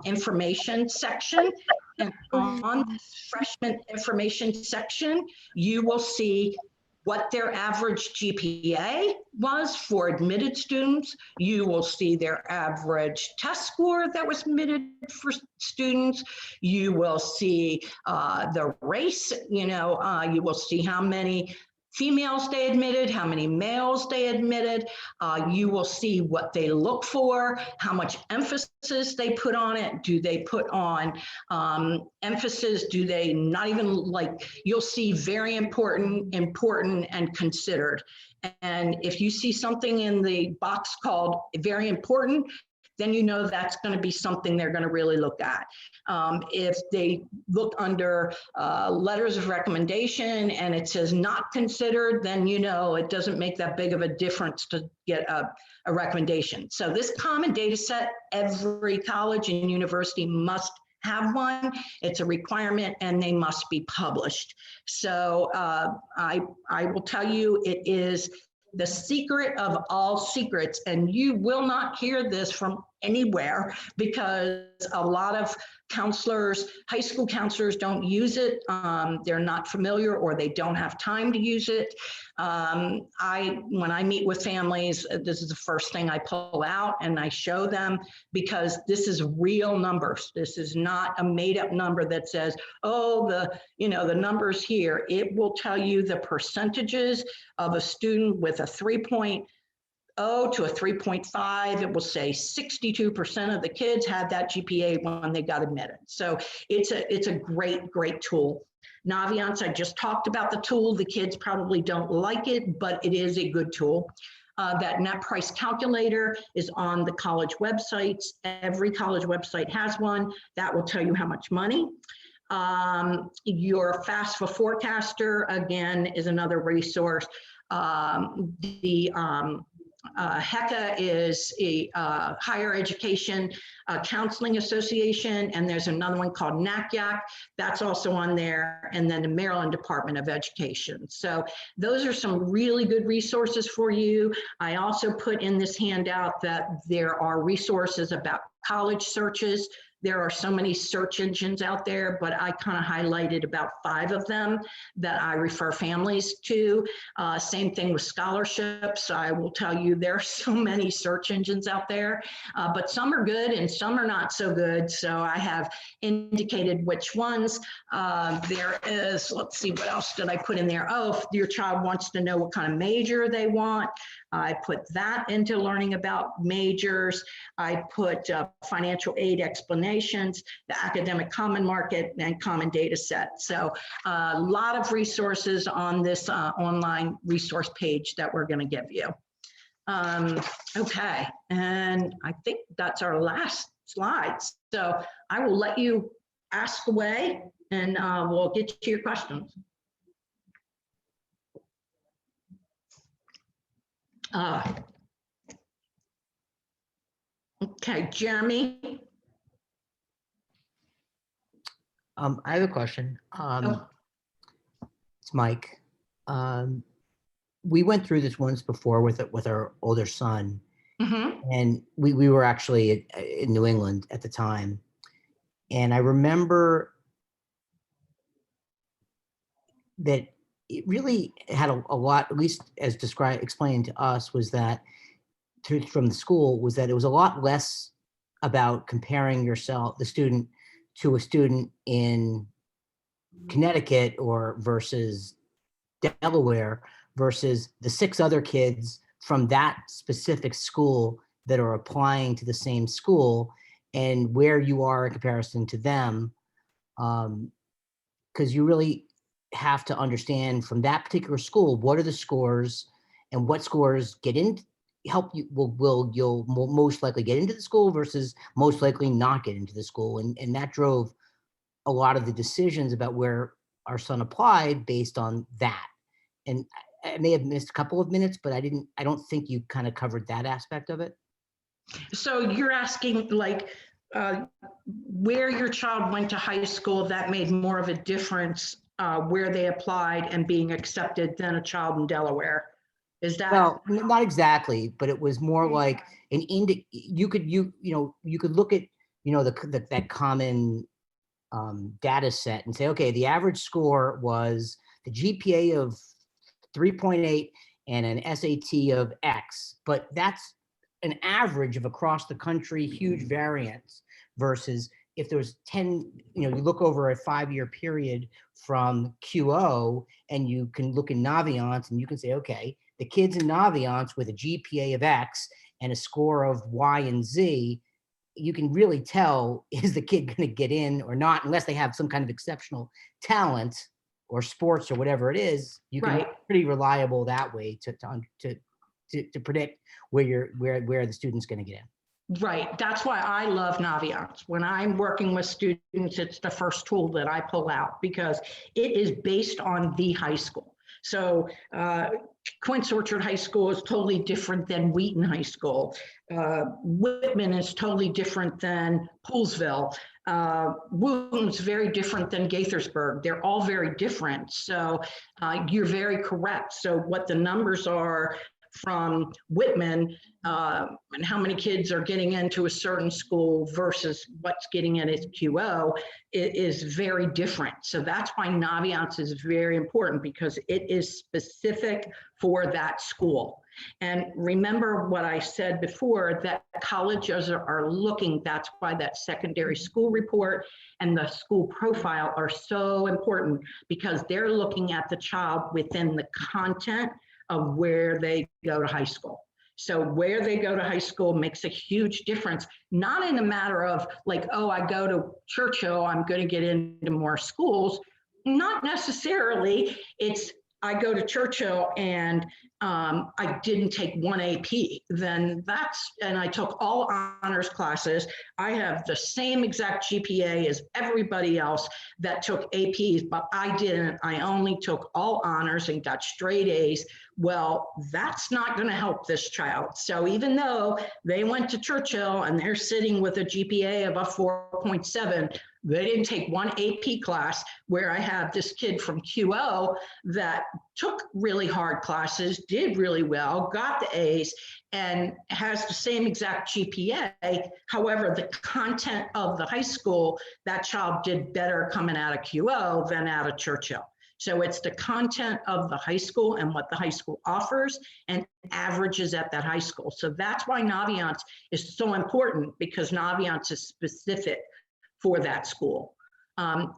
information section. And on this freshman information section, you will see what their average GPA was for admitted students. You will see their average test score that was admitted for students. You will see the race, you will see how many females they admitted, how many males they admitted. You will see what they look for, how much emphasis they put on it. Do they put on emphasis? Do they not even you'll see very important, and considered. And if you see something in the box called very important, then that's going to be something they're going to really look at. If they look under letters of recommendation and it says not considered, then it doesn't make that big of a difference to get a recommendation. So this common data set, every college and university must have one. It's a requirement and they must be published. So I will tell you, it is the secret of all secrets, and you will not hear this from anywhere because a lot of counselors, high school counselors don't use it. They're not familiar or they don't have time to use it. When I meet with families, this is the first thing I pull out and I show them because this is real numbers. This is not a made up number that says, oh, the numbers here. It will tell you the percentages of a student with a 3.0 to a 3.5, it will say 62% of the kids had that GPA when they got admitted. So it's a great tool. Naviance, I just talked about the tool. The kids probably don't like it, but it is a good tool. That net price calculator is on the college websites. Every college website has one. That will tell you how much money. Your FAFSA forecaster, again, is another resource. HECA is a higher education counseling association, and there's another one called NACYAC that's also on there, and then the Maryland Department of Education. So those are some really good resources for you. I also put in this handout that there are resources about college searches. There are so many search engines out there, but I kind of highlighted about 5 of them that I refer families to. Same thing with scholarships. I will tell you there are so many search engines out there, but some are good and some are not so good. So I have indicated which ones. There is, let's see, what else did I put in there? Oh, if your child wants to know what kind of major they want, I put that into learning about majors. I put financial aid explanations, the academic common market, and common data set. So a lot of resources on this online resource page that we're going to give you. Okay, and I think that's our last slide. So I will let you ask away and we'll get to your questions. Okay, Jeremy. I have a question. It's Mike. We went through this once before with our older son, and we were actually in New England at the time, and I remember that it really had a lot, at least as explained to us, was that from the school, was that it was a lot less about comparing the student to a student in Connecticut or versus Delaware versus the 6 other kids from that specific school that are applying to the same school and where you are in comparison to them. Because you really have to understand from that particular school, what are the scores and what scores you'll most likely get into the school versus most likely not get into the school. And that drove a lot of the decisions about where our son applied based on that. And I may have missed a couple of minutes, but I don't think you kind of covered that aspect of it. So you're asking like where your child went to high school that made more of a difference where they applied and being accepted than a child in Delaware. Is that? Well, not exactly, but it was more like you could look at, that common data set and say, okay, the average score was the GPA of 3.8 and an SAT of X, but that's an average of across the country, huge variance versus if there was 10, you look over a 5-year period from QO and you can look in Naviance and you can say, okay, the kids in Naviance with a GPA of X and a score of Y and Z, you can really tell, is the kid going to get in or not, unless they have some kind of exceptional talent or sports or whatever it is. You can be pretty reliable that way to predict where the student's going to get in. Right. That's why I love Naviance. When I'm working with students, it's the first tool that I pull out because it is based on the high school. So Quince Orchard High School is totally different than Wheaton High School. Whitman is totally different than Poolsville. Wootton's very different than Gaithersburg. They're all very different. So you're very correct. So what the numbers are from Whitman and how many kids are getting into a certain school versus what's getting in at QO is very different. So that's why Naviance is very important, because it is specific for that school. And remember what I said before, that colleges are looking, that's why that secondary school report and the school profile are so important, because they're looking at the child within the content of where they go to high school. So where they go to high school makes a huge difference, not in a matter of like, oh, I go to Churchill, I'm going to get into more schools. Not necessarily. It's, I go to Churchill and I didn't take one AP, then that's, and I took all honors classes. I have the same exact GPA as everybody else that took APs, but I didn't. I only took all honors and got straight A's. Well, that's not going to help this child. So even though they went to Churchill and they're sitting with a GPA of a 4.7, they didn't take one AP class, where I have this kid from QO that took really hard classes, did really well, got the A's, and has the same exact GPA. However, the content of the high school, that child did better coming out of QO than out of Churchill. So it's the content of the high school and what the high school offers and averages at that high school. So that's why Naviance is so important, because Naviance is specific for that school.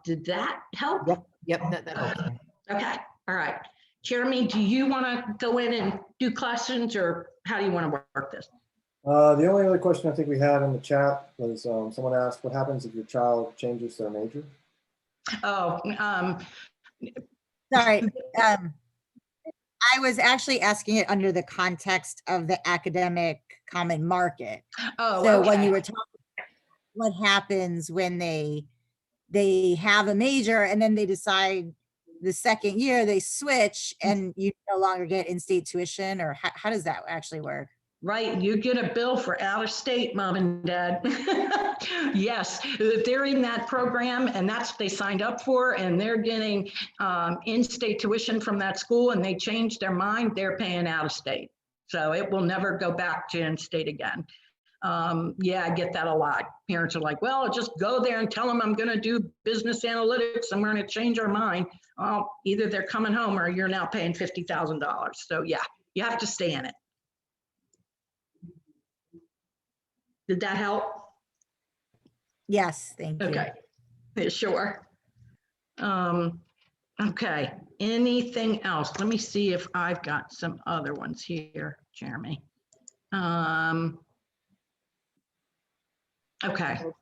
Did that help? Yep, that helps. Okay, all right. Jeremy, do you want to go in and do questions, or how do you want to work this? The only other question I think we had in the chat was someone asked, what happens if your child changes their major? Oh, Sorry. I was actually asking it under the context of the academic common market. oh, So okay. when you were talking, what happens when they have a major and then they decide the second year they switch and you no longer get in-state tuition, or how does that actually work? Right, you get a bill for out of state, mom and dad. Yes, if they're in that program and that's what they signed up for, and they're getting in-state tuition from that school, and they change their mind, they're paying out of state. So it will never go back to in-state again. Yeah, I get that a lot. Parents are like, well, just go there and tell them I'm going to do business analytics and we're going to change our mind. Either they're coming home or you're now paying $50,000. So yeah, you have to stay in it. Did that help? Yes, thank you. Okay, yeah, sure. Okay, anything else? Let me see if I've got some other ones here, Jeremy. Okay,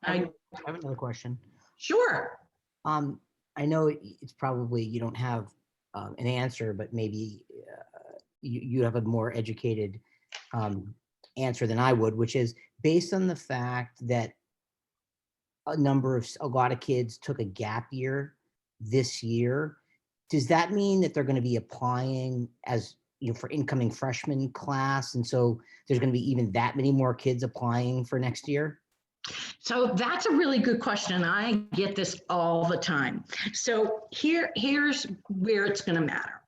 I have another question. Sure. I know it's probably, you don't have an answer, but maybe you have a more educated answer than I would, which is based on the fact that a lot of kids took a gap year this year. Does that mean that they're going to be applying as, you know, for incoming freshman class? And so there's going to be even that many more kids applying for next year? So that's a really good question. I get this all the time. So here's where it's going to matter.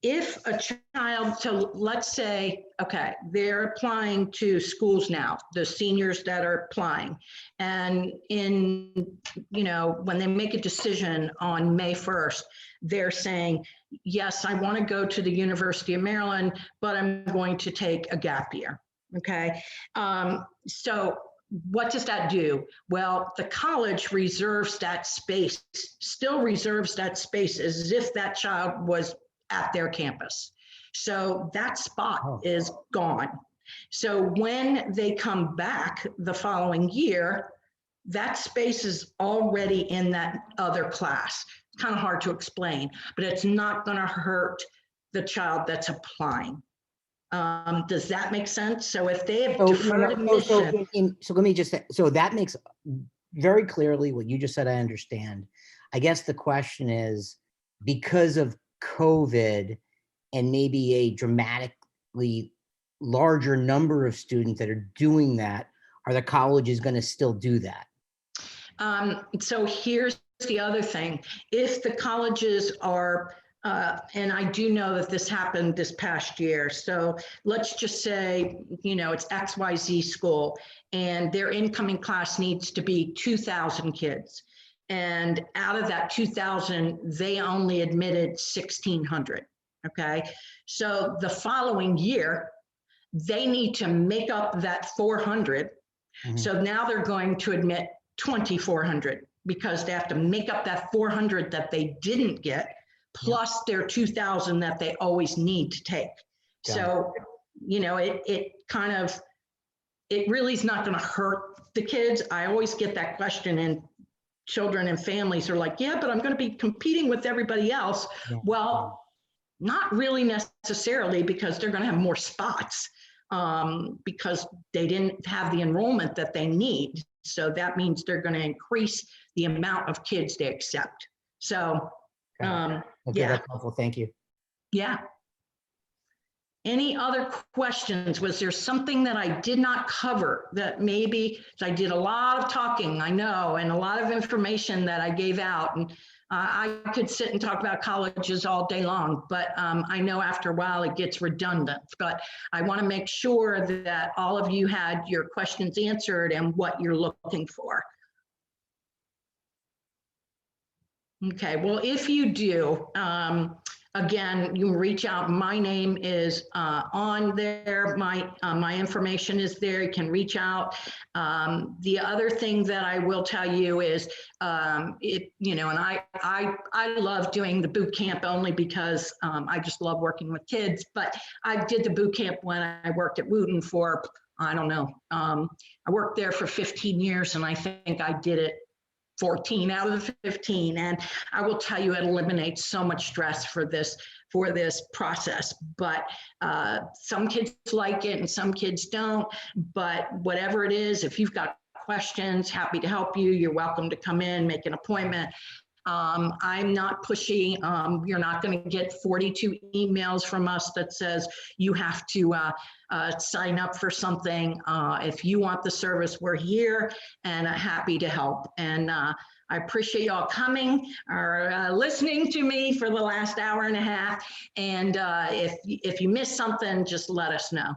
If a child, so let's say, okay, they're applying to schools now, the seniors that are applying, and in, you know, when they make a decision on May 1st, they're saying, yes, I want to go to the University of Maryland, but I'm going to take a gap year. Okay. So what does that do? Well, the college reserves that space, still reserves that space as if that child was at their campus. So that spot is gone. So when they come back the following year, that space is already in that other class. It's kind of hard to explain, but it's not going to hurt the child that's applying. Does that make sense? So if they have deferred admission. So let me just say, so that makes very clearly what you just said, I understand. I guess the question is, because of COVID and maybe a dramatically larger number of students that are doing that, are the colleges going to still do that? So here's the other thing. If the colleges are and I do know that this happened this past year. So let's just say, it's XYZ school and their incoming class needs to be 2,000 kids. And out of that 2,000, they only admitted 1,600. Okay. So the following year, they need to make up that 400. Mhm. So now they're going to admit 2,400 because they have to make up that 400 that they didn't get, plus their 2,000 that they always need to take. Got So, it really is not going to hurt the kids. I always get that question, and children and families are like, yeah, but I'm going to be competing with everybody else. Yeah. Well, not really necessarily, because they're going to have more spots because they didn't have the enrollment that they need. So that means they're going to increase the amount of kids they accept. So, Okay, yeah. that's helpful. Thank you. Yeah. Any other questions? Was there something that I did not cover that maybe I did a lot of talking, I know, and a lot of information that I gave out, and I could sit and talk about colleges all day long, but I know after a while it gets redundant. But I want to make sure that all of you had your questions answered and what you're looking for. Okay, well, if you do, again, you can reach out. My name is on there. My information is there. You can reach out. The other thing that I will tell you is, and I love doing the boot camp only because I just love working with kids. But I did the boot camp when I worked at Wooten for, I don't know, I worked there for 15 years, and I think I did it 14 out of the 15. And I will tell you, it eliminates so much stress for this process. But some kids like it and some kids don't. But whatever it is, if you've got questions, happy to help you. You're welcome to come in, make an appointment. I'm not pushy. You're not going to get 42 emails from us that says you have to sign up for something. If you want the service, we're here and happy to help. And I appreciate y'all coming or listening to me for the last hour and a half. And if you missed something, just let us know.